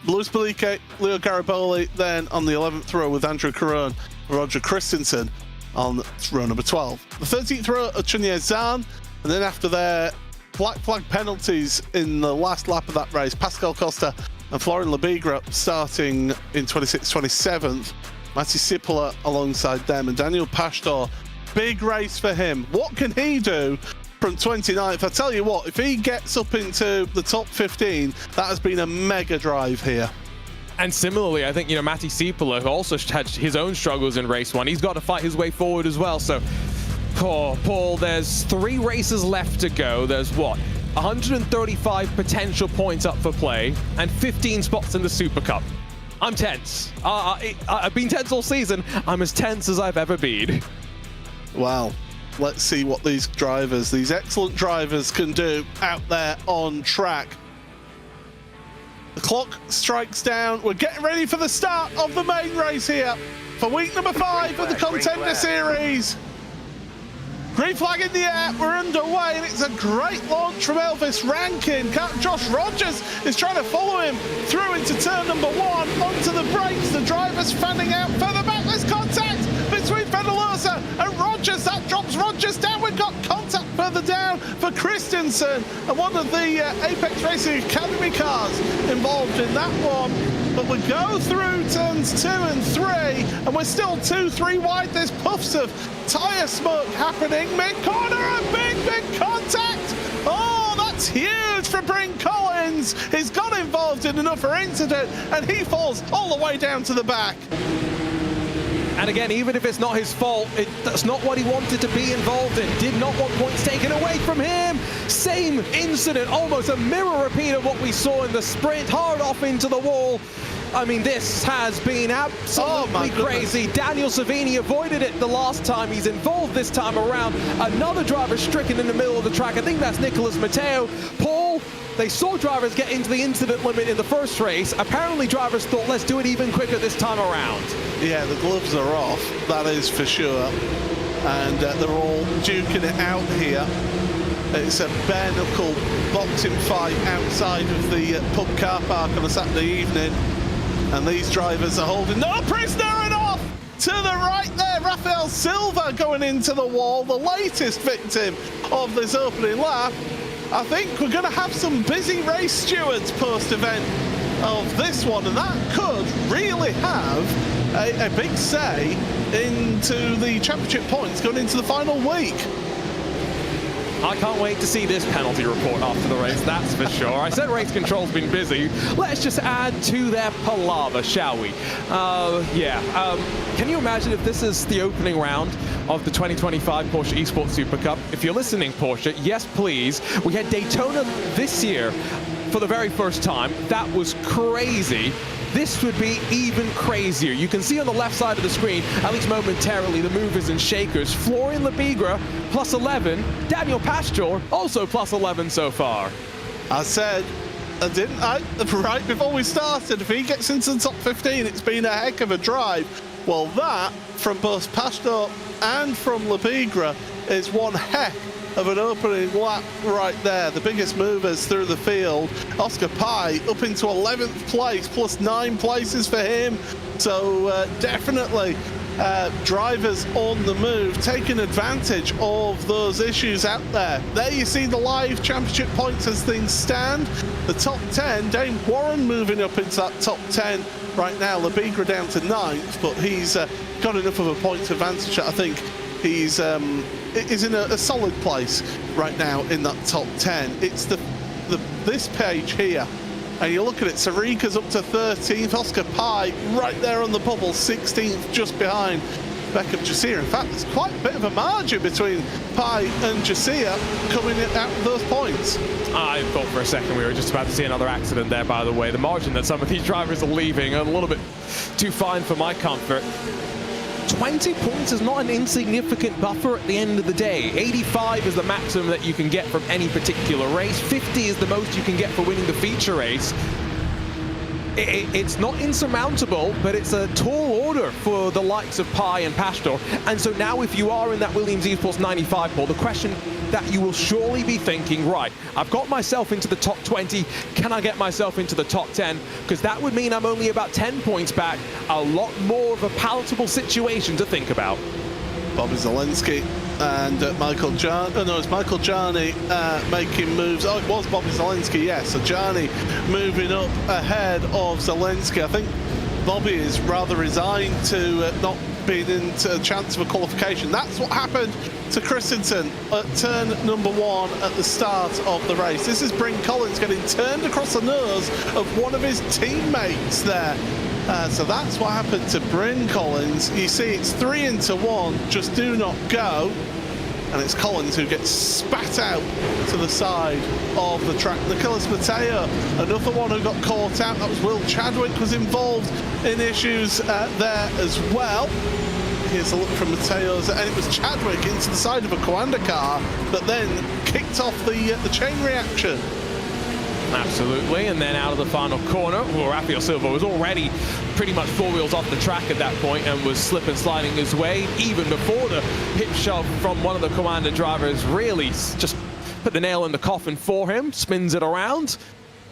Luis Belique, Leo Gariboli, then on the 11th row with Andrew Caron and Roger Christensen on row number 12. The 13th row of Chunye Zhang, and then after their black flag penalties in the last lap of that race, Pascal Costa and Florian Lebigra starting in 26th, 27th. Matti Sipola alongside them, and Daniel Pastor, big race for him. What can he do from 29th? I tell you what, if he gets up into the top 15, that has been a mega drive here. And similarly, I think, Matti Sipola, who also had his own struggles in race 1, he's got to fight his way forward as well. So, Paul, there's 3 races left to go. There's what? 135 potential points up for play and 15 spots in the Super Cup. I'm tense. I've been tense all season. I'm as tense as I've ever been. Wow. Let's see what these drivers, these excellent drivers, can do out there on track. The clock strikes down. We're getting ready for the start of the main race here for week number 5 of the Contender Series. Green flag in the air, we're underway, and it's a great launch from Elvis Rankin. Josh Rogers is trying to follow him through into turn number 1, onto the brakes. The driver's fanning out further back. There's contact between Fendelosa and Rogers. That drops Rogers down. We've got contact further down for Christensen, and one of the Apex Racing Academy cars involved in that one. But we go through turns 2 and 3, and we're still 2-3 wide. There's puffs of tyre smoke happening mid-corner, and big contact. Oh, that's huge for Bryn Collins. He's got involved in another incident, and he falls all the way down to the back. And again, even if it's not his fault, that's not what he wanted to be involved in. Did not want points taken away from him. Same incident, almost a mirror repeat of what we saw in the sprint, hard off into the wall. I mean, this has been absolutely crazy. Daniel Savini avoided it the last time. He's involved this time around. Another driver stricken in the middle of the track. I think that's Nicholas Matteo. Paul, they saw drivers get into the incident limit in the first race. Apparently drivers thought, let's do it even quicker this time around. Yeah, the gloves are off, that is for sure. And they're all duking it out here. It's a bare knuckle boxing fight outside of the pub car park on a Saturday evening. And these drivers are holding no prisoner, and off to the right there. Rafael Silva going into the wall, the latest victim of this opening lap. I think we're going to have some busy race stewards post-event of this one, and that could really have a big say into the championship points going into the final week. I can't wait to see this penalty report after the race, that's for sure. I said race control's been busy. Let's just add to their palaver, shall we? Can you imagine if this is the opening round of the 2025 Porsche Esports Super Cup? If you're listening, Porsche, yes, please. We had Daytona this year for the very first time. That was crazy. This would be even crazier. You can see on the left side of the screen, at least momentarily, the movers and shakers. Florian Lebigra, plus 11. Daniel Pastor, also plus 11 so far. I said, didn't I? Right before we started, if he gets into the top 15, it's been a heck of a drive. Well, that, from both Pastor and from Lebigra, is one heck of an opening lap right there. The biggest movers through the field. Oscar Pai up into 11th place, plus 9 places for him. So definitely drivers on the move, taking advantage of those issues out there. There you see the live championship points as things stand. The top 10, Dane Warren moving up into that top 10 right now. Lebigra down to 9th, but he's got enough of a points advantage that I think he's is in a solid place right now in that top 10. It's this page here, and you look at it, Sarika's up to 13th, Oscar Pai right there on the bubble, 16th, just behind Beckham Jasir. In fact, there's quite a bit of a margin between Pai and Jasir coming out of those points. I thought for a second we were just about to see another accident there, by the way. The margin that some of these drivers are leaving a little bit too fine for my comfort. 20 points is not an insignificant buffer at the end of the day. 85 is the maximum that you can get from any particular race. 50 is the most you can get for winning the feature race. It's not insurmountable, but it's a tall order for the likes of Pi and Pastor. And so now if you are in that Williams Esports 95 poll, the question that you will surely be thinking, right, I've got myself into the top 20, can I get myself into the top 10? Because that would mean I'm only about 10 points back, a lot more of a palatable situation to think about. Bobby Zelensky and Michael Jarny making moves. Oh, it was Bobby Zelensky, yes. So Jarny moving up ahead of Zelensky. I think Bobby is rather resigned to not being into a chance of a qualification. That's what happened to Christensen at turn number 1 at the start of the race. This is Bryn Collins getting turned across the nose of one of his teammates there. So that's what happened to Bryn Collins. You see, it's 3 into 1, just do not go. And it's Collins who gets spat out to the side of the track. Nicholas Mateo, another one who got caught out. That was Will Chadwick, was involved in issues there as well. Here's a look from Mateo's, and it was Chadwick into the side of a Coanda car that then kicked off the chain reaction. Absolutely, and then out of the final corner, well, Rafael Silva was already pretty much 4 wheels off the track at that point and was slip and sliding his way even before the hip shove from one of the Coanda drivers really just put the nail in the coffin for him, spins it around,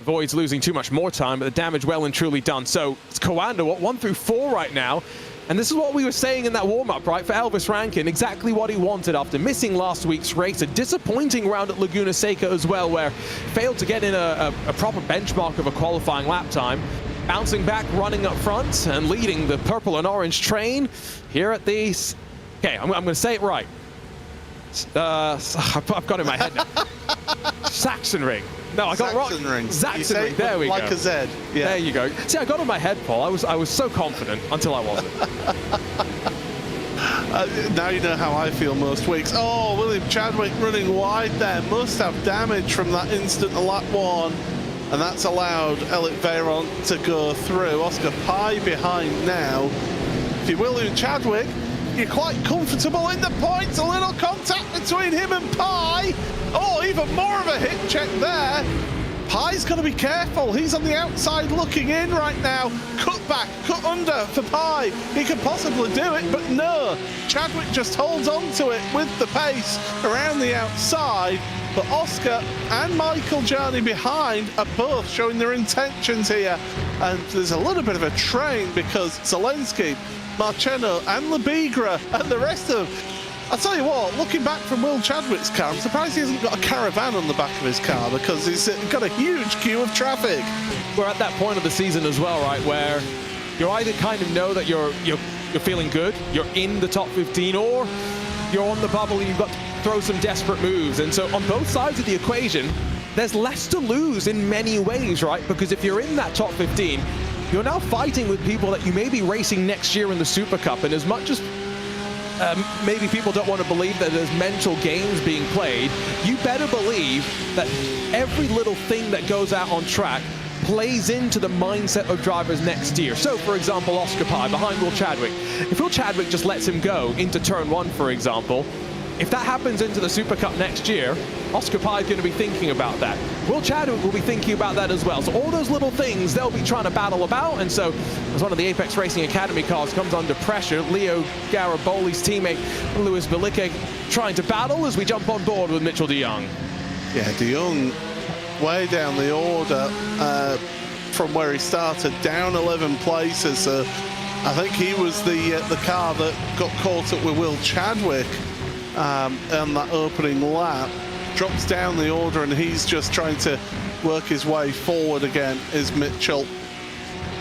avoids losing too much more time, but the damage well and truly done. So it's Coanda, what, 1 through 4 right now. And this is what we were saying in that warm-up, right, for Elvis Rankin, exactly what he wanted after missing last week's race. A disappointing round at Laguna Seca as well, where failed to get in a proper benchmark of a qualifying lap time. Bouncing back, running up front, and leading the purple and orange train here at the... Okay, I'm going to say it right. I've got it in my head now. Sachsenring. No, I got it wrong. Sachsenring. There we go. Like a Z. Yeah. There you go. See, I got it in my head, Paul. I was so confident until I wasn't. Now you know how I feel most weeks. Oh, William Chadwick running wide there. Must have damage from that instant at lap 1. And that's allowed Elliot Veyron to go through. Oscar Pi behind now. If you're William Chadwick, you're quite comfortable in the points. A little contact between him and Pi. Oh, even more of a hit check there. Pi's got to be careful. He's on the outside looking in right now. Cut back, cut under for Pi. He could possibly do it, but no. Chadwick just holds on to it with the pace around the outside. But Oscar and Michael Jarny behind are both showing their intentions here. And there's a little bit of a train because Zelensky, Marcheno and Labigra and the rest of them. I'll tell you what, looking back from Will Chadwick's car, I'm surprised he hasn't got a caravan on the back of his car because he's got a huge queue of traffic. We're at that point of the season as well, right, where you either kind of know that you're feeling good, you're in the top 15, or you're on the bubble and you've got to throw some desperate moves. And so on both sides of the equation, there's less to lose in many ways, right? Because if you're in that top 15, you're now fighting with people that you may be racing next year in the Super Cup. And as much as maybe people don't want to believe that there's mental games being played, you better believe that every little thing that goes out on track plays into the mindset of drivers next year. So, for example, Oscar Pi behind Will Chadwick. If Will Chadwick just lets him go into turn 1, for example, if that happens into the Super Cup next year, Oscar Pi is going to be thinking about that. Will Chadwick will be thinking about that as well. So all those little things they'll be trying to battle about. And so as one of the Apex Racing Academy cars comes under pressure, Leo Gariboli's teammate Luis Belique trying to battle as we jump on board with Mitchell de Jong. Yeah, de Jong way down the order from where he started, down 11 places. I think he was the car that got caught up with Will Chadwick on that opening lap. Drops down the order and he's just trying to work his way forward again, is Mitchell.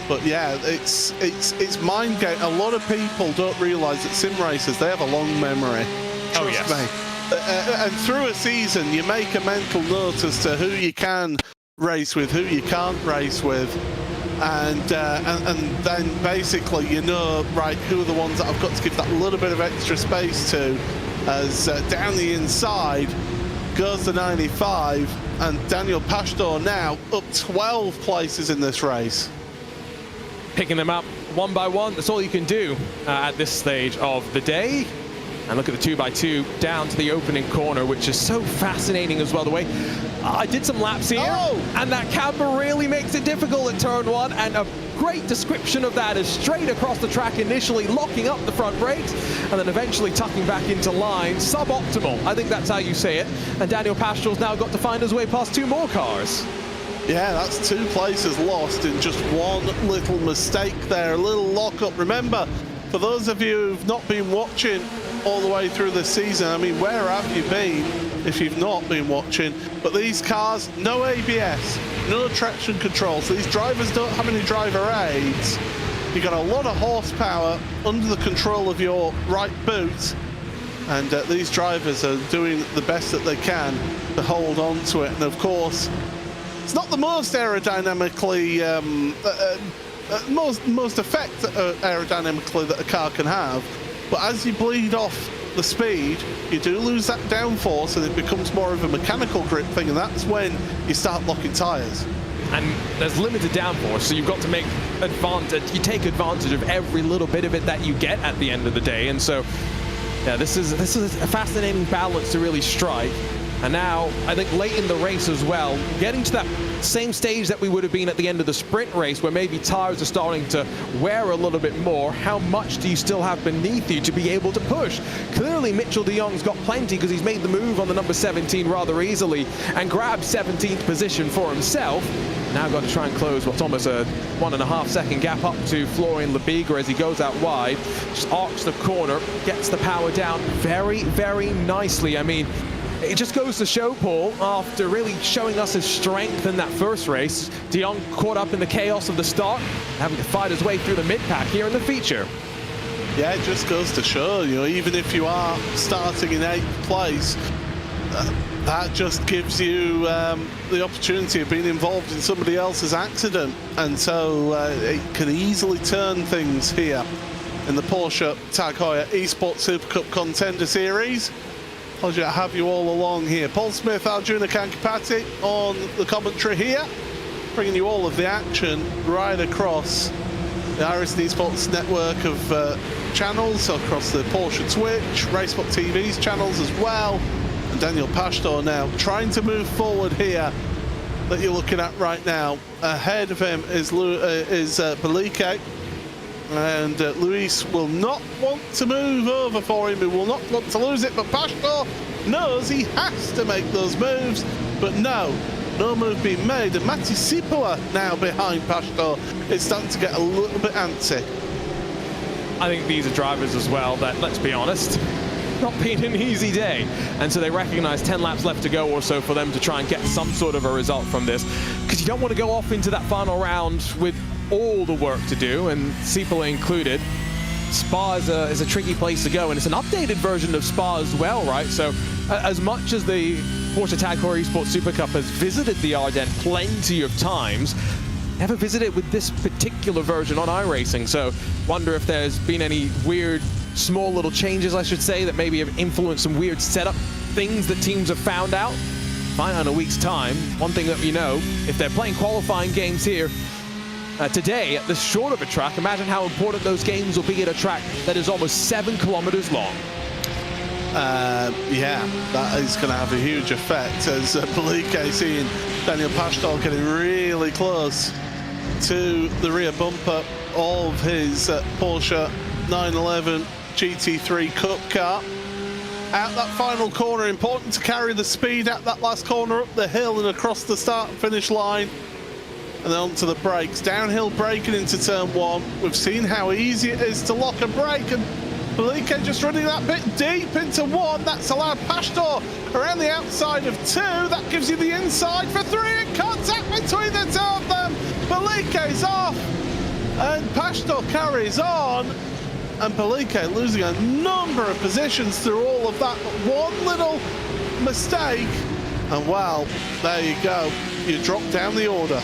But yeah, it's mind game. A lot of people don't realise that sim racers, they have a long memory. Trust me. And through a season, you make a mental note as to who you can race with, who you can't race with. And then basically you know, right, who are the ones that I've got to give that little bit of extra space to, as down the inside goes the 95, and Daniel Pastor now up 12 places in this race. Picking them up one by one. That's all you can do at this stage of the day. And look at the 2x2 down to the opening corner, which is so fascinating as well. The way I did some laps here, and that camber really makes it difficult at turn 1, and a great description of that is straight across the track initially, locking up the front brakes, and then eventually tucking back into line. Suboptimal, I think that's how you say it. And Daniel Pastor's now got to find his way past 2 more cars. Yeah, that's 2 places lost in just one little mistake there, a little lock-up. Remember, for those of you who've not been watching all the way through this season, I mean, where have you been if you've not been watching? But these cars, no ABS, no traction control, so these drivers don't have any driver aids. You've got a lot of horsepower under the control of your right boot, and these drivers are doing the best that they can to hold on to it. And of course, it's not the most aerodynamically, most effect aerodynamically that a car can have, but as you bleed off the speed, you do lose that downforce, and it becomes more of a mechanical grip thing, and that's when you start locking tires. And there's limited downforce, so you've got to make advantage. You take advantage of every little bit of it that you get at the end of the day, and so yeah, this is a fascinating balance to really strike. And now, I think late in the race as well, getting to that same stage that we would have been at the end of the sprint race, where maybe tires are starting to wear a little bit more. How much do you still have beneath you to be able to push? Clearly, Mitchell de Jong's got plenty, because he's made the move on the number 17 rather easily and grabbed 17th position for himself. Now got to try and close what's almost a 1.5 second gap up to Florian Lebiger as he goes out wide. Just arcs the corner, gets the power down very, very nicely. I mean, it just goes to show, Paul, after really showing us his strength in that first race, de Jong caught up in the chaos of the start, having to fight his way through the mid-pack here in the feature. Yeah, it just goes to show, you know, even if you are starting in 8th place, that just gives you the opportunity of being involved in somebody else's accident. And so it can easily turn things here in the Porsche Tag Heuer Esports Super Cup Contender Series. Pleasure to have you all along here. Paul Smith, Arjuna Kankapati on the commentary here, bringing you all of the action right across the iRacing Esports network of channels, across the Porsche Twitch, RaceSpotTV's channels as well. And Daniel Pastor now trying to move forward here that you're looking at right now. Ahead of him is Belike. And Luis will not want to move over for him. He will not want to lose it, but Pastor knows he has to make those moves. But no move being made. And Matti Sipula now behind Pastor. It's starting to get a little bit antsy. I think these are drivers as well that, let's be honest, not been an easy day. And so they recognize 10 laps left to go or so for them to try and get some sort of a result from this. Because you don't want to go off into that final round with all the work to do, and Sipala included. Spa is a tricky place to go, and it's an updated version of Spa as well, right? So as much as the Porsche Tag Heuer Esports Super Cup has visited the Ardennes plenty of times, never visited with this particular version on iRacing. So wonder if there's been any weird, small little changes, I should say, that maybe have influenced some weird setup things that teams have found out. Find out in a week's time. One thing that we know, if they're playing qualifying games here today at this short of a track, imagine how important those games will be at a track that is almost 7 kilometers long. Yeah, that is going to have a huge effect, as Belike seeing Daniel Pastor getting really close to the rear bumper of his Porsche 911 GT3 Cup car. At that final corner, important to carry the speed at that last corner up the hill and across the start and finish line. And then onto the brakes. Downhill braking into turn 1. We've seen how easy it is to lock a brake, and Belike just running that bit deep into 1. That's allowed Pastor around the outside of 2. That gives you the inside for 3, and contact between the two of them. Belike's off, and Pastor carries on. And Belike losing a number of positions through all of that. But one little mistake, and well, there you go. You drop down the order.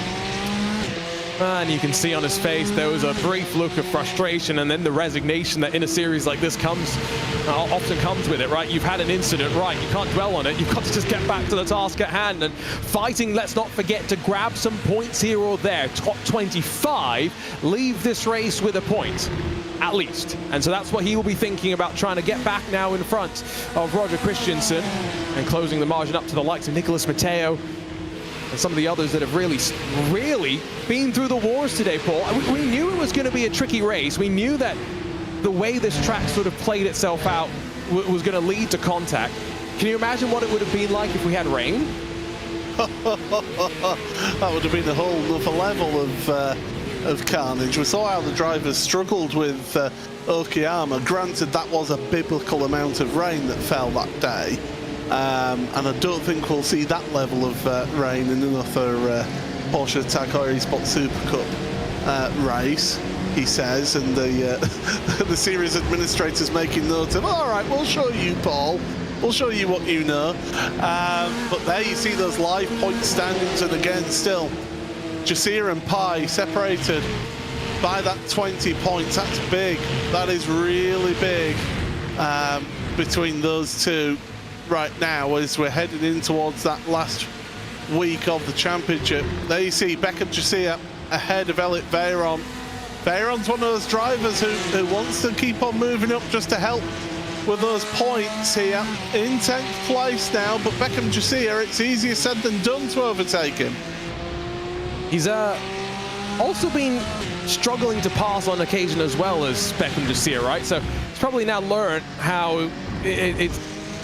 And you can see on his face there was a brief look of frustration and then the resignation that in a series like this often comes with it, right? You've had an incident, right? You can't dwell on it. You've got to just get back to the task at hand and fighting, let's not forget, to grab some points here or there. Top 25, leave this race with a point, at least. And so that's what he will be thinking about, trying to get back now in front of Roger Christensen and closing the margin up to the likes of Nicholas Matteo and some of the others that have really been through the wars today, Paul. We knew it was going to be a tricky race. We knew that the way this track sort of played itself out was going to lead to contact. Can you imagine what it would have been like if we had rain? That would have been a whole other level of carnage. We saw how the drivers struggled with Okayama. Granted, that was a biblical amount of rain that fell that day. And I don't think we'll see that level of rain in another Porsche Tag Heuer Esports Super Cup race, he says, and the series administrators making note of, all right, we'll show you, Paul. We'll show you what you know. But there you see those live point standings, and again, still, Jasir and Pai separated by that 20 points. That's big. That is really big between those two right now as we're heading in towards that last week of the championship. There you see Beckham Jasir ahead of Elliot Veyron. Veyron's one of those drivers who wants to keep on moving up just to help with those points here. In 10th place now, but Beckham Jasir, it's easier said than done to overtake him. He's also been struggling to pass on occasion as well as Beckham Jasir, right? So he's probably now learned how it's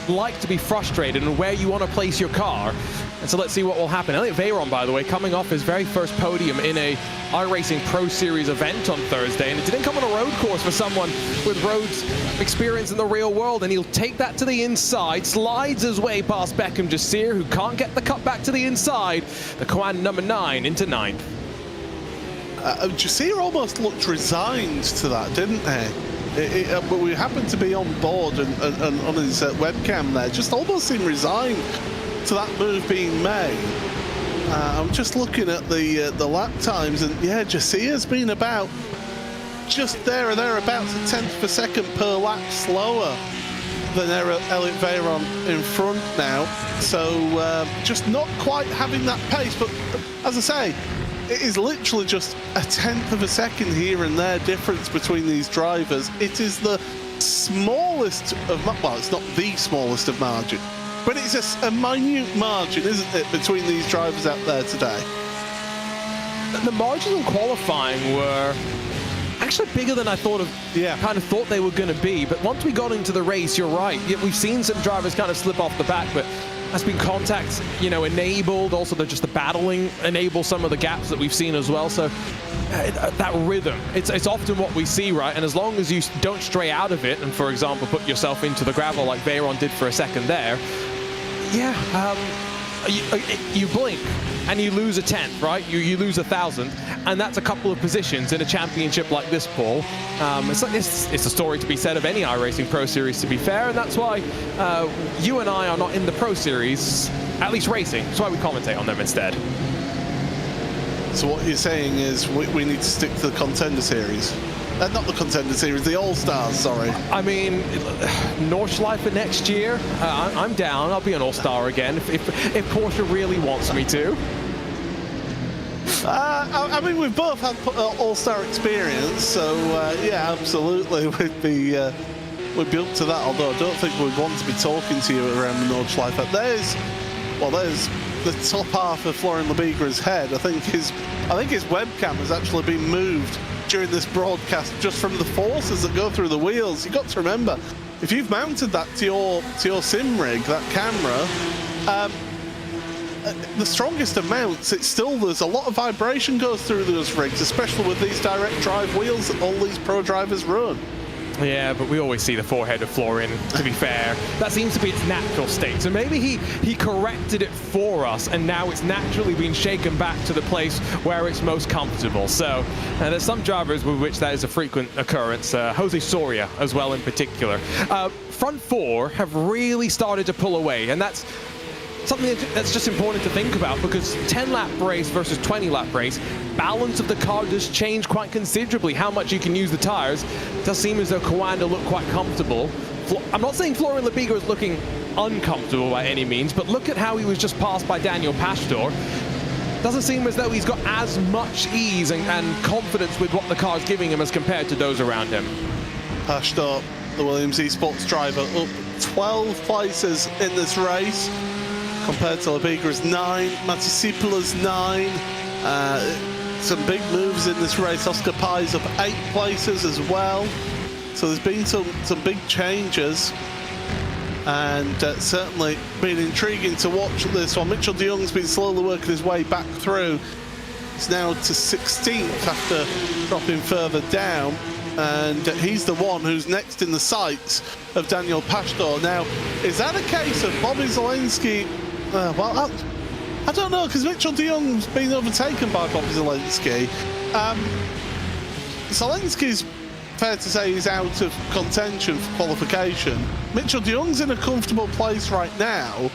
like to be frustrated and where you want to place your car. And so let's see what will happen. Elliot Veyron, by the way, coming off his very first podium in a iRacing Pro Series event on Thursday, and it didn't come on a road course for someone with roads experience in the real world, and he'll take that to the inside, slides his way past Beckham Jasir, who can't get the cut back to the inside. The Kwan number 9 into 9th. Jasir almost looked resigned to that, didn't he? But we happened to be on board and on his webcam there, just almost seemed resigned to that move being made. I'm just looking at the lap times, and yeah, Jasir's been about just there or thereabouts, a tenth of a second per lap slower than Elliot Veyron in front now. So just not quite having that pace, but as I say, it is literally just a tenth of a second here and there difference between these drivers. It is the smallest of, well, it's not the smallest of margin, but it's a minute margin, isn't it, between these drivers out there today? The margins in qualifying were actually bigger than I thought kind of thought they were going to be. But once we got into the race, you're right. We've seen some drivers kind of slip off the back, but that's been contact, enabled. Also, just the battling enable some of the gaps that we've seen as well. So that rhythm, it's often what we see, right? And as long as you don't stray out of it, and for example, put yourself into the gravel like Veyron did for a second there, you blink and you lose a tenth, right? You lose 1,000, and that's a couple of positions in a championship like this, Paul. It's a story to be said of any iRacing Pro Series, to be fair, and that's why you and I are not in the Pro Series, at least racing. That's why we commentate on them instead. So what you're saying is we need to stick to the Contender Series. Not the Contender Series, the All-Stars, sorry. I mean, Nordschleife next year, I'm down. I'll be an All-Star again if Porsche really wants me to. I mean, we've both had All-Star experience, so yeah, absolutely, we'd be up to that. Although I don't think we'd want to be talking to you around the Nordschleife. There's the top half of Florian Lebigra's head. I think his webcam has actually been moved during this broadcast just from the forces that go through the wheels. You've got to remember, if you've mounted that to your sim rig, that camera, the strongest of mounts, there's a lot of vibration goes through those rigs, especially with these direct drive wheels that all these pro drivers run. Yeah, but we always see the forehead of Florian, to be fair. That seems to be its natural state. So maybe he corrected it for us, and now it's naturally been shaken back to the place where it's most comfortable. So there's some drivers with which that is a frequent occurrence. Jose Soria as well in particular. Front four have really started to pull away, and that's something that's just important to think about, because 10-lap race versus 20-lap race, balance of the car does change quite considerably. How much you can use the tires. It does seem as though Contender looked quite comfortable. I'm not saying Florian Lebiga is looking uncomfortable by any means, but look at how he was just passed by Daniel Pastor. Doesn't seem as though he's got as much ease and confidence with what the car's giving him as compared to those around him. Pastor, the Williams Esports driver, up 12 places in this race compared to Lebiga's 9, Matti Sipola's 9. Some big moves in this race. Oscar Pye's up 8 places as well. So there's been some big changes, and certainly been intriguing to watch this one. Mitchell de Jong's been slowly working his way back through. He's now to 16th after dropping further down, and he's the one who's next in the sights of Daniel Pastor. Now, is that a case of Bobby Zelensky? Well, I don't know, because Mitchell de Jong's been overtaken by Bobby Zelensky. Zelensky's, fair to say, he's out of contention for qualification. Mitchell de Jong's in a comfortable place right now.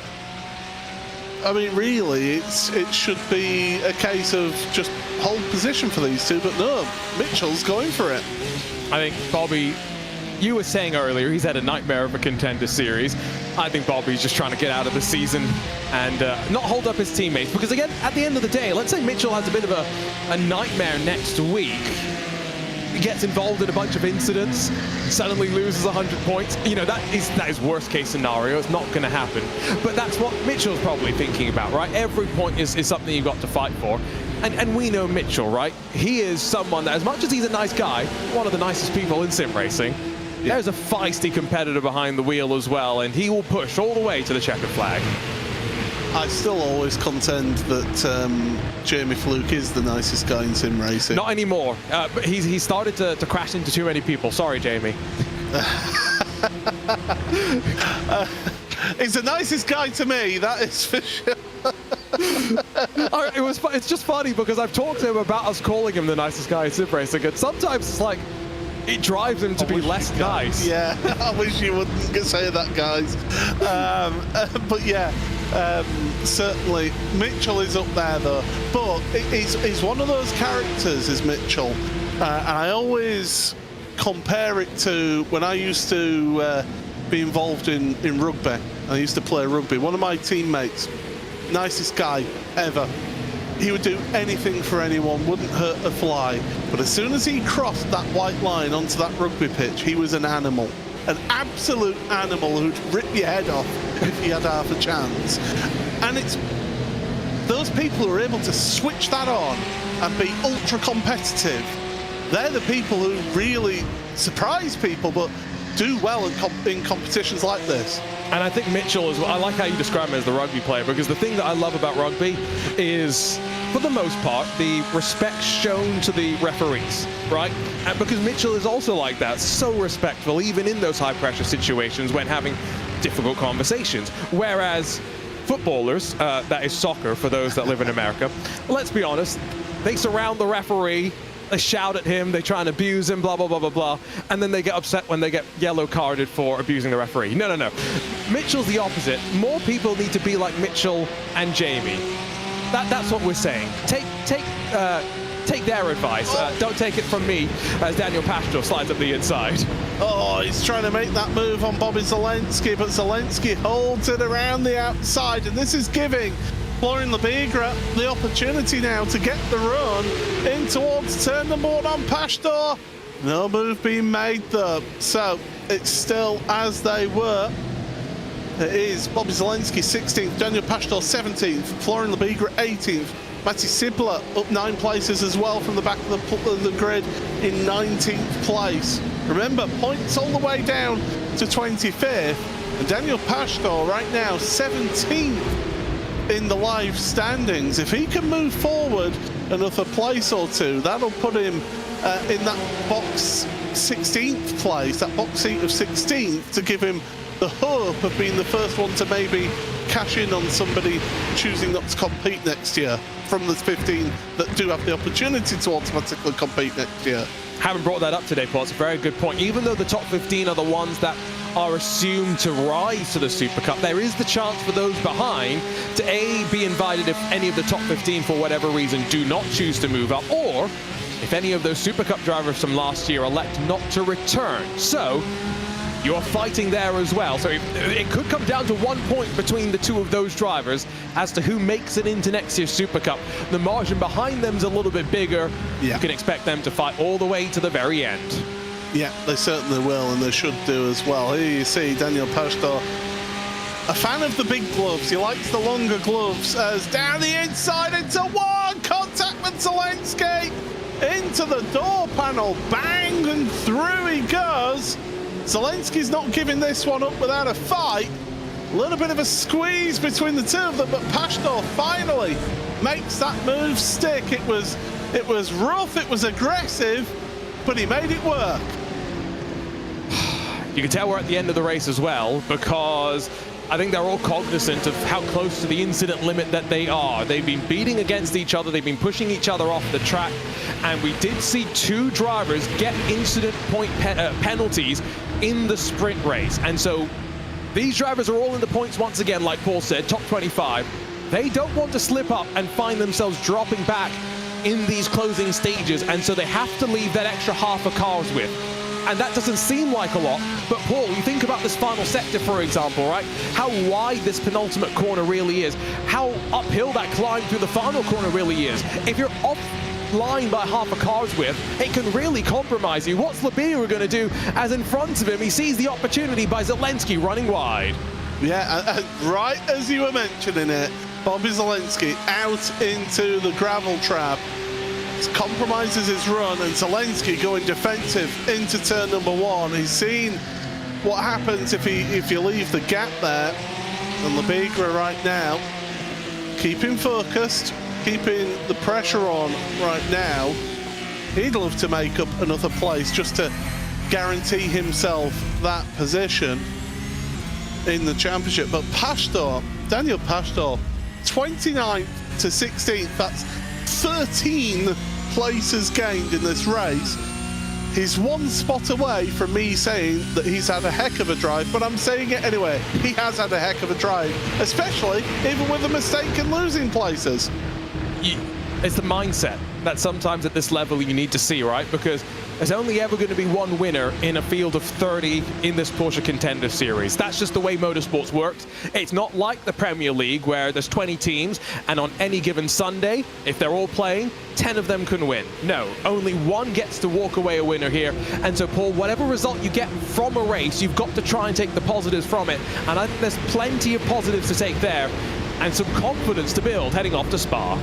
I mean, really, it should be a case of just hold position for these two, but no, Mitchell's going for it. I think Bobby, you were saying earlier, he's had a nightmare of a Contender series. I think Bobby's just trying to get out of the season and not hold up his teammates, because again, at the end of the day, let's say Mitchell has a bit of a nightmare next week. He gets involved in a bunch of incidents, suddenly loses 100 points. You know, that is worst case scenario. It's not going to happen. But that's what Mitchell's probably thinking about, right? Every point is something you've got to fight for. And we know Mitchell, right? He is someone that, as much as he's a nice guy, one of the nicest people in sim racing, there's a feisty competitor behind the wheel as well, and he will push all the way to the checkered flag. I still always contend that Jamie Fluke is the nicest guy in sim racing. Not anymore. But he started to crash into too many people. Sorry, Jamie. He's the nicest guy to me, that is for sure. It's just funny because I've talked to him about us calling him the nicest guy in sim racing, and sometimes it's like, it drives him to be less nice. Yeah, I wish you wouldn't say that, guys. But yeah, certainly Mitchell is up there though. But he's one of those characters, is Mitchell. And I always compare it to when I used to be involved in rugby. I used to play rugby. One of my teammates, nicest guy ever. He would do anything for anyone, wouldn't hurt a fly. But as soon as he crossed that white line onto that rugby pitch, he was an animal. An absolute animal who'd rip your head off if he had half a chance. And it's those people who are able to switch that on and be ultra competitive. They're the people who really surprise people, but do well in competitions like this. And I think Mitchell as well, I like how you describe him as the rugby player, because the thing that I love about rugby is, for the most part, the respect shown to the referees, right? And because Mitchell is also like that, so respectful, even in those high-pressure situations when having difficult conversations. Whereas footballers, that is soccer for those that live in America, let's be honest, they surround the referee, they shout at him, they try and abuse him, blah, blah, blah, blah, blah, and then they get upset when they get yellow carded for abusing the referee. No, no, no. Mitchell's the opposite. More people need to be like Mitchell and Jamie. That's what we're saying. Take their advice. Don't take it from me, as Daniel Pastor slides up the inside. Oh, he's trying to make that move on Bobby Zelensky, but Zelensky holds it around the outside, and this is giving Florian Lebiga the opportunity now to get the run in towards turn number 1 on Pastor. No move being made though, so it's still as they were. It is Bobby Zelensky 16th, Daniel Pastor 17th, Florian Lebiga 18th, Matti Sipola up 9 places as well from the back of the grid in 19th place. Remember, points all the way down to 25th, and Daniel Pastor right now 17th in the live standings. If he can move forward another place or two, that'll put him in that box 16th place, that box seat of 16th, to give him the hope of being the first one to maybe cash in on somebody choosing not to compete next year from the 15 that do have the opportunity to automatically compete next year. Haven't brought that up today, Paul. It's a very good point. Even though the top 15 are the ones that are assumed to rise to the Super Cup, there is the chance for those behind to A, be invited if any of the top 15 for whatever reason do not choose to move up, or if any of those Super Cup drivers from last year elect not to return. So you're fighting there as well. So it could come down to 1 point between the two of those drivers as to who makes it into next year's Super Cup. The margin behind them's a little bit bigger. Yeah. You can expect them to fight all the way to the very end. Yeah, they certainly will, and they should do as well. Here you see Daniel Pashtor, a fan of the big gloves. He likes the longer gloves, as down the inside into one, contact with Zelensky, into the door panel, bang, and through he goes. Zelensky's not giving this one up without a fight. A little bit of a squeeze between the two of them, but Pashtor finally makes that move stick. It was rough, it was aggressive, but he made it work. You can tell we're at the end of the race as well, because I think they're all cognizant of how close to the incident limit that they are. They've been beating against each other, they've been pushing each other off the track, and we did see two drivers get incident point penalties in the sprint race. And so these drivers are all in the points once again, like Paul said, top 25. They don't want to slip up and find themselves dropping back in these closing stages, and so they have to leave that extra half a car's width. And that doesn't seem like a lot, but Paul, you think about this final sector, for example, right? How wide this penultimate corner really is, how uphill that climb through the final corner really is. If you're offline by half a car's width, it can really compromise you. What's Labiru going to do as in front of him he sees the opportunity by Zelensky running wide? Yeah, right as you were mentioning it, Bobby Zelensky out into the gravel trap. Compromises his run, and Zelensky going defensive into turn number one. He's seen what happens if you leave the gap there. And Labigra right now keeping focused, keeping the pressure on right now. He'd love to make up another place just to guarantee himself that position in the championship. But Pashtor, Daniel Pashtor, 29th to 16th, that's 13 places gained in this race. He's one spot away from me saying that he's had a heck of a drive, but I'm saying it anyway. He has had a heck of a drive, especially even with a mistake in losing places. It's the mindset that sometimes at this level you need to see, right? Because there's only ever going to be one winner in a field of 30 in this Porsche Contender Series. That's just the way motorsports works. It's not like the Premier League where there's 20 teams and on any given Sunday, if they're all playing, 10 of them can win. No, only one gets to walk away a winner here. And so, Paul, whatever result you get from a race, you've got to try and take the positives from it. And I think there's plenty of positives to take there and some confidence to build heading off to Spa.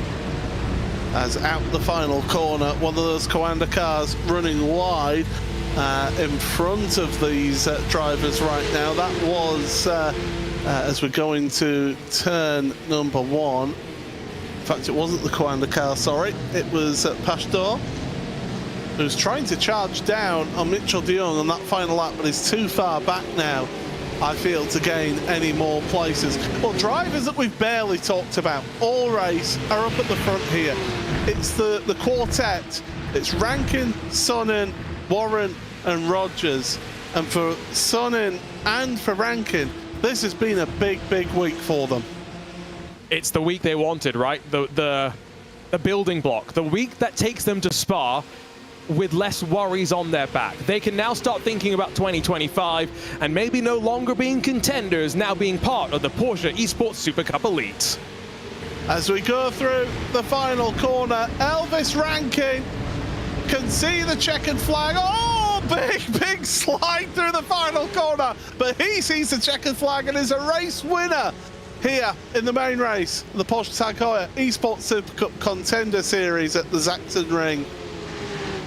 As out the final corner, one of those Coanda cars running wide in front of these drivers right now. That was as we're going to turn number one. In fact, it wasn't the Coanda car, sorry. It was Pashtor, who's trying to charge down on Mitchell de Jong on that final lap, but is too far back now, I feel, to gain any more places. Well, drivers that we've barely talked about all race are up at the front here. It's the quartet. It's Rankin, Sonnen, Warren and Rogers. And for Sonnen and for Rankin, this has been a big, big week for them. It's the week they wanted, right? The building block. The week that takes them to Spa with less worries on their back. They can now start thinking about 2025 and maybe no longer being contenders, now being part of the Porsche Esports Super Cup Elite. As we go through the final corner, Elvis Rankin can see the checkered flag. Oh, big slide through the final corner, but he sees the checkered flag and is a race winner here in the main race, the Porsche Heuer Esports Super Cup Contender Series at the Sachsenring.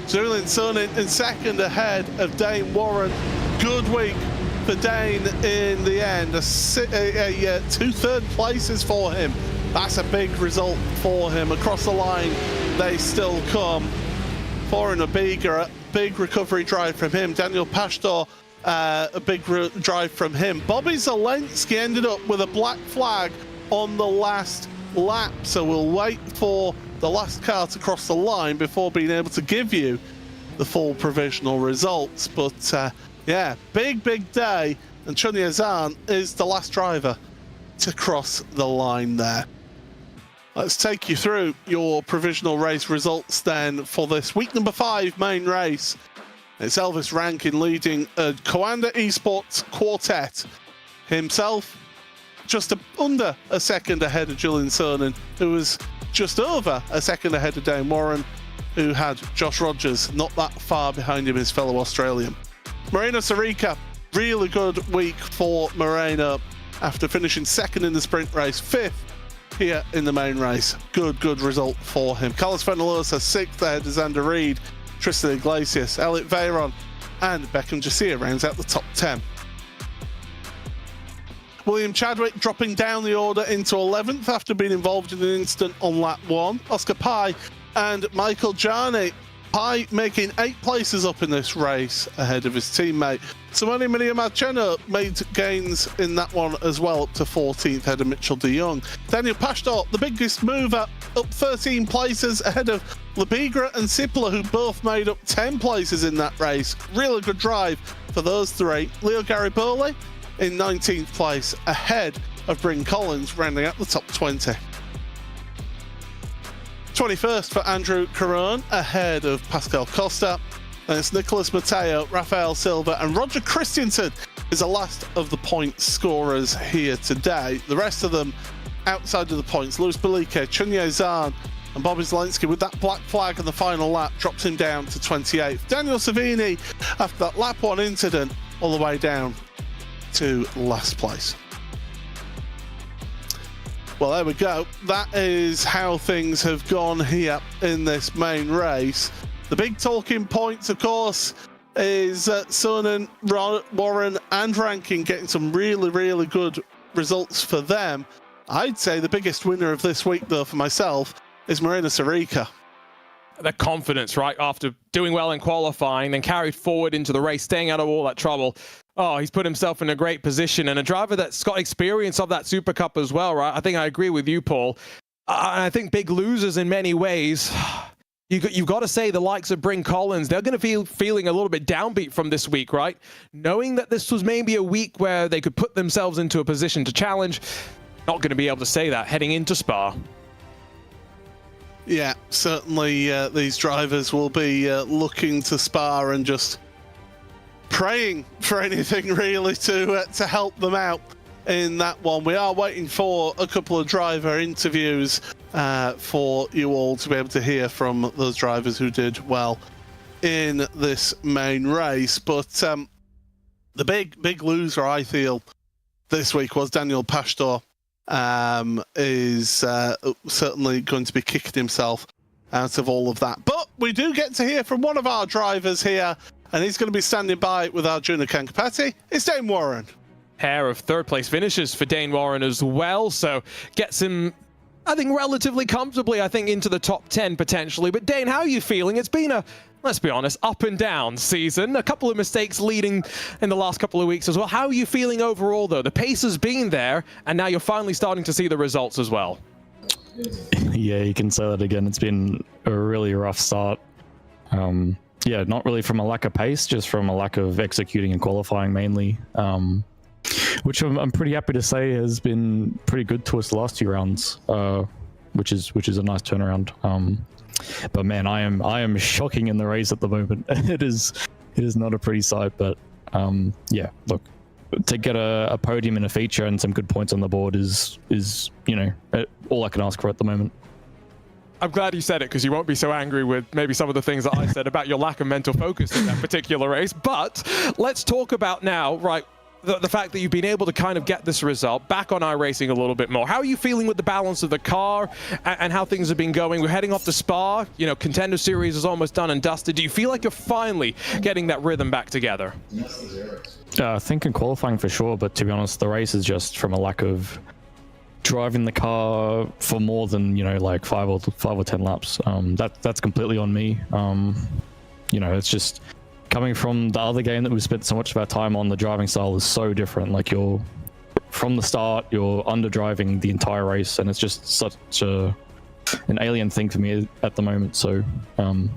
Julian Sonnen in second ahead of Dane Warren. Good week for Dane in the end. Two third places for him. That's a big result for him. Across the line, they still come. Foreign Abiga, big recovery drive from him. Daniel Pashtor, a big drive from him. Bobby Zelensky ended up with a black flag on the last lap, so we'll wait for the last car to cross the line before being able to give you the full provisional results. But yeah, big day, and Chunya Zhang is the last driver to cross the line there. Let's take you through your provisional race results then for this week number 5 main race. It's Elvis Rankin leading a Contender Esports quartet. Himself just under a second ahead of Julian Cernan, who was just over a second ahead of Dane Warren, who had Josh Rogers not that far behind him, his fellow Australian. Moreno Sarica, really good week for Moreno after finishing second in the sprint race, 5th here in the main race. Good result for him. Carlos Fenalosa 6th ahead of Xander Reed, Tristan Iglesias, Elliot Veyron, and Beckham Jasir rounds out the top 10. William Chadwick dropping down the order into 11th after being involved in an incident on lap 1. Oscar Pai and Michael Jarney. Pai making 8 places up in this race ahead of his teammate. Simone Maria-Marchena made gains in that one as well, up to 14th ahead of Mitchell de Jong. Daniel Pastor, the biggest mover, up 13 places ahead of Labigra and Sipler, who both made up 10 places in that race. Really good drive for those 3. Leo Garibaldi in 19th place ahead of Bryn Collins, rounding out the top 20. 21st for Andrew Caron ahead of Pascal Costa. And it's Nicholas Mateo, Rafael Silva, and Roger Christensen is the last of the point scorers here today. The rest of them outside of the points. Luis Belike, Chunya Zhang, and Bobby Zelensky with that black flag on the final lap drops him down to 28th. Daniel Savini, after that lap 1 incident, all the way down to last place. Well, there we go. That is how things have gone here in this main race. The big talking points, of course, is Cernan, Warren, and Rankin getting some really good results for them. I'd say the biggest winner of this week, though, for myself, is Moreno Sarica. The confidence, right, after doing well in qualifying, then carried forward into the race, staying out of all that trouble. Oh, he's put himself in a great position, and a driver that's got experience of that Super Cup as well, right? I think I agree with you, Paul. I think big losers in many ways. You've got to say the likes of Bryn Collins, they're going to be feeling a little bit downbeat from this week, right? Knowing that this was maybe a week where they could put themselves into a position to challenge, not going to be able to say that heading into Spa. Yeah, certainly these drivers will be looking to Spa and just praying for anything really to help them out in that one. We are waiting for a couple of driver interviews for you all to be able to hear from those drivers who did well in this main race. But the big loser, I feel, this week was Daniel Pastor. Is certainly going to be kicking himself out of all of that. But we do get to hear from one of our drivers here, and he's going to be standing by with Arjuna Kankapati. It's Dane Warren. Pair of third-place finishes for Dane Warren as well, so gets him, I think, relatively comfortably, I think, into the top 10 potentially. But Dane, how are you feeling? It's been a, let's be honest, up and down season. A couple of mistakes leading in the last couple of weeks as well. How are you feeling overall, though? The pace has been there, and now you're finally starting to see the results as well. Yeah, you can say that again. It's been a really rough start. Yeah, not really from a lack of pace, just from a lack of executing and qualifying mainly. Which I'm pretty happy to say has been pretty good to us the last 2 rounds, which is a nice turnaround. But man, I am shocking in the race at the moment. It is not a pretty sight. But yeah, look, to get a podium in a feature and some good points on the board is you know all I can ask for at the moment. I'm glad you said it, because you won't be so angry with maybe some of the things that I said about your lack of mental focus in that particular race. But let's talk about now, right, the fact that you've been able to kind of get this result back on iRacing a little bit more. How are you feeling with the balance of the car and how things have been going? We're heading off to Spa. You know, Contender Series is almost done and dusted. Do you feel like you're finally getting that rhythm back together? I think in qualifying for sure, but to be honest, the race is just from a lack of driving the car for more than, you know, like 5 or 10 laps. That's completely on me. You know, it's just coming from the other game that we've spent so much of our time on. The driving style is so different. Like, you're from the start, you're under driving the entire race, and it's just such a an alien thing for me at the moment. So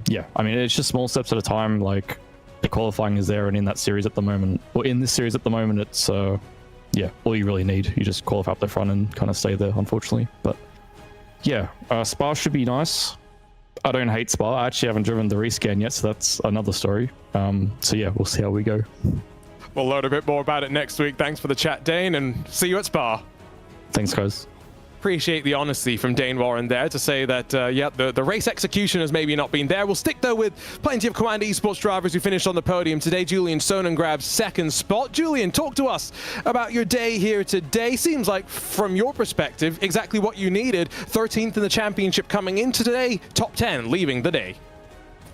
yeah, I mean, it's just small steps at a time. Like the qualifying is there, and in that series at the moment, or in this series at the moment, it's yeah, all you really need. You just qualify up the front and kind of stay there, unfortunately. But yeah, Spa should be nice. I don't hate Spa. I actually haven't driven the rescan yet, so that's another story. So yeah, we'll see how we go. We'll learn a bit more about it next week. Thanks for the chat, Dane, and see you at Spa. Thanks, guys. Appreciate the honesty from Dane Warren there to say that, yeah, the race execution has maybe not been there. We'll stick, though, with plenty of Command Esports drivers who finished on the podium today. Julian Sonnen grabs second spot. Julian, talk to us about your day here today. Seems like, from your perspective, exactly what you needed. 13th in the championship coming into today, top 10 leaving the day.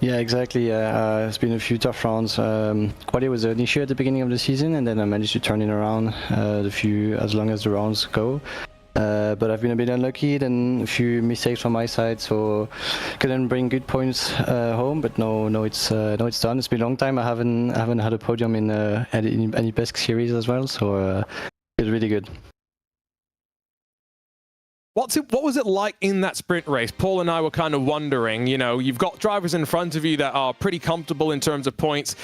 Yeah, exactly. It's been a few tough rounds. Quality was an issue at the beginning of the season, and then I managed to turn it around as long as the rounds go. But I've been a bit unlucky, then a few mistakes from my side, so couldn't bring good points home. But no, it's done. It's been a long time. I haven't had a podium in any best series as well, so it's really good. What was it like in that sprint race? Paul and I were kind of wondering, you know, you've got drivers in front of you that are pretty comfortable in terms of points.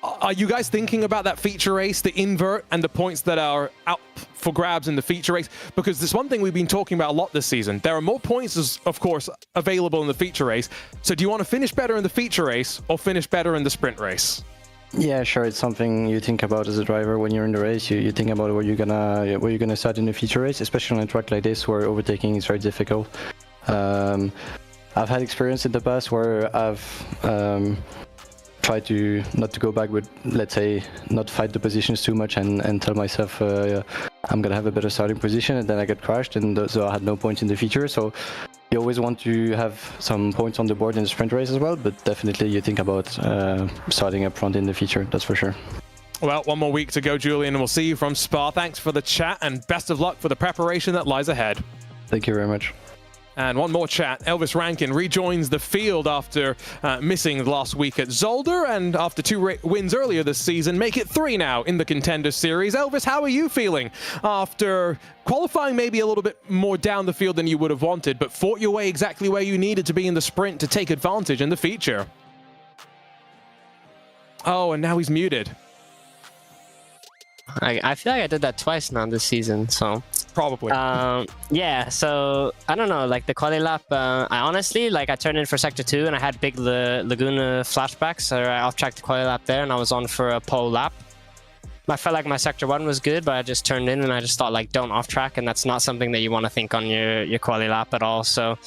Are you guys thinking about that feature race, the invert, and the points that are out for grabs in the feature race? Because there's one thing we've been talking about a lot this season. There are more points, of course, available in the feature race. So do you want to finish better in the feature race or finish better in the sprint race? Yeah, sure. It's something you think about as a driver when you're in the race. You think about where you're gonna start in the feature race, especially on a track like this where overtaking is very difficult. I've had experience in the past where I've try to not to go back, but let's say not fight the positions too much and tell myself I'm gonna have a better starting position, and then I get crashed, and so I had no points in the feature. So you always want to have some points on the board in the sprint race as well, but definitely you think about starting up front in the feature, that's for sure. Well, one more week to go, Julian, and we'll see you from Spa. Thanks for the chat, and best of luck for the preparation that lies ahead. Thank you very much. And one more chat. Elvis Rankin rejoins the field after missing last week at Zolder, and after 2 wins earlier this season, make it 3 now in the Contender Series. Elvis, how are you feeling after qualifying maybe a little bit more down the field than you would have wanted, but fought your way exactly where you needed to be in the sprint to take advantage in the feature? Oh, and now he's muted. I feel like I did that twice now this season, so... Probably. Yeah, so I don't know, like the quali lap, I honestly, like I turned in for sector 2 and I had big Laguna flashbacks, so I off-tracked the quali lap there and I was on for a pole lap. I felt like my sector 1 was good, but I just turned in and I just thought, like, don't off-track, and that's not something that you want to think on your quali lap at all. So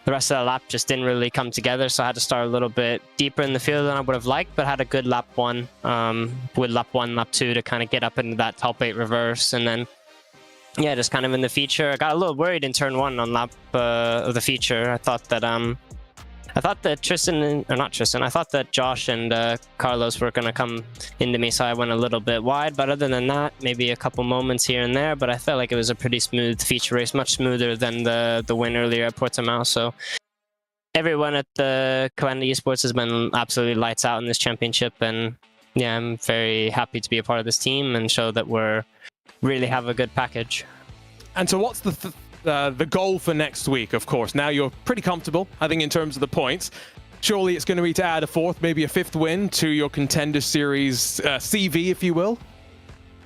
the rest of the lap just didn't really come together, so I had to start a little bit deeper in the field than I would have liked, but had a good lap 1 with lap 1, lap 2 to kind of get up into that top 8 reverse, and then yeah, just kind of in the feature. I got a little worried in turn 1 on lap of the feature. I thought that I thought that Josh and Carlos were gonna come into me, so I went a little bit wide. But other than that, maybe a couple moments here and there. But I felt like it was a pretty smooth feature race, much smoother than the win earlier at Portimao. So everyone at the Contender Esports has been absolutely lights out in this championship, and yeah, I'm very happy to be a part of this team and show that we're really have a good package. And so what's the goal for next week? Of course, now you're pretty comfortable, I think, in terms of the points. Surely it's going to be to add a 4th, maybe a 5th win to your Contender Series CV, if you will?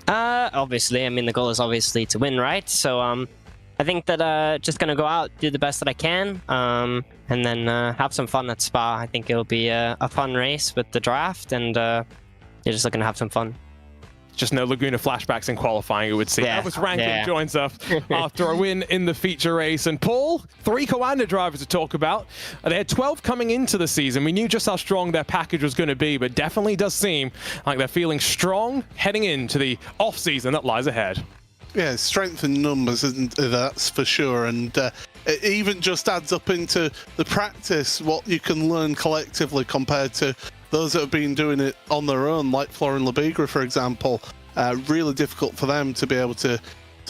Obviously, I mean, the goal is obviously to win, right? So I think that just going to go out, do the best that I can, and then have some fun at Spa. I think it'll be a fun race with the draft, and you're just looking to have some fun. Just no Laguna flashbacks in qualifying, it would seem. Yeah. Elvis Rankin joins us after a win in the feature race. And Paul, 3 Coanda drivers to talk about. They had 12 coming into the season. We knew just how strong their package was going to be, but definitely does seem like they're feeling strong heading into the off-season that lies ahead. Yeah, strength in numbers, isn't it? That's for sure. And it even just adds up into the practice, what you can learn collectively compared to those that have been doing it on their own, like Florian Lebigra, for example. Really difficult for them to be able to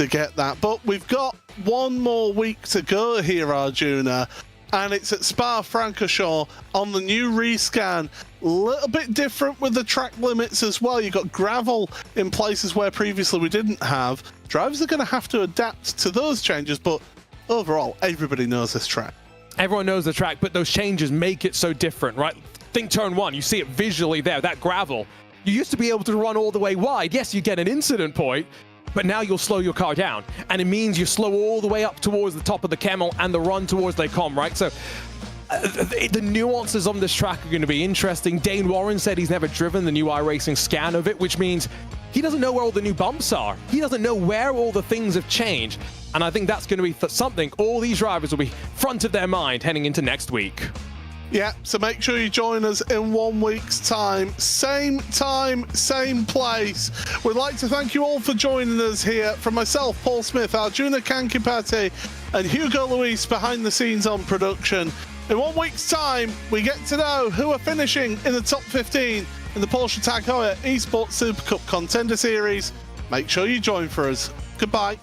get that. But we've got one more week to go here, Arjuna, and it's at Spa-Francorchamps on the new rescan. A little bit different with the track limits as well. You've got gravel in places where previously we didn't have. Drivers are going to have to adapt to those changes, but overall, everybody knows this track. Everyone knows the track, but those changes make it so different, right? Think turn one, you see it visually there, that gravel. You used to be able to run all the way wide. Yes, you get an incident point, but now you'll slow your car down. And it means you slow all the way up towards the top of the Camel and the run towards Les Combes, right? So the nuances on this track are going to be interesting. Dane Warren said he's never driven the new iRacing scan of it, which means he doesn't know where all the new bumps are. He doesn't know where all the things have changed. And I think that's going to be something all these drivers will be front of their mind heading into next week. Yeah, so make sure you join us in 1 week's time, same place. We'd like to thank you all for joining us here. From myself, Paul Smith, Arjuna Kankipati, and Hugo Luis behind the scenes on production. In 1 week's time, we get to know who are finishing in the top 15 in the Porsche Tag Heuer Esports Super Cup Contender Series. Make sure you join for us. Goodbye.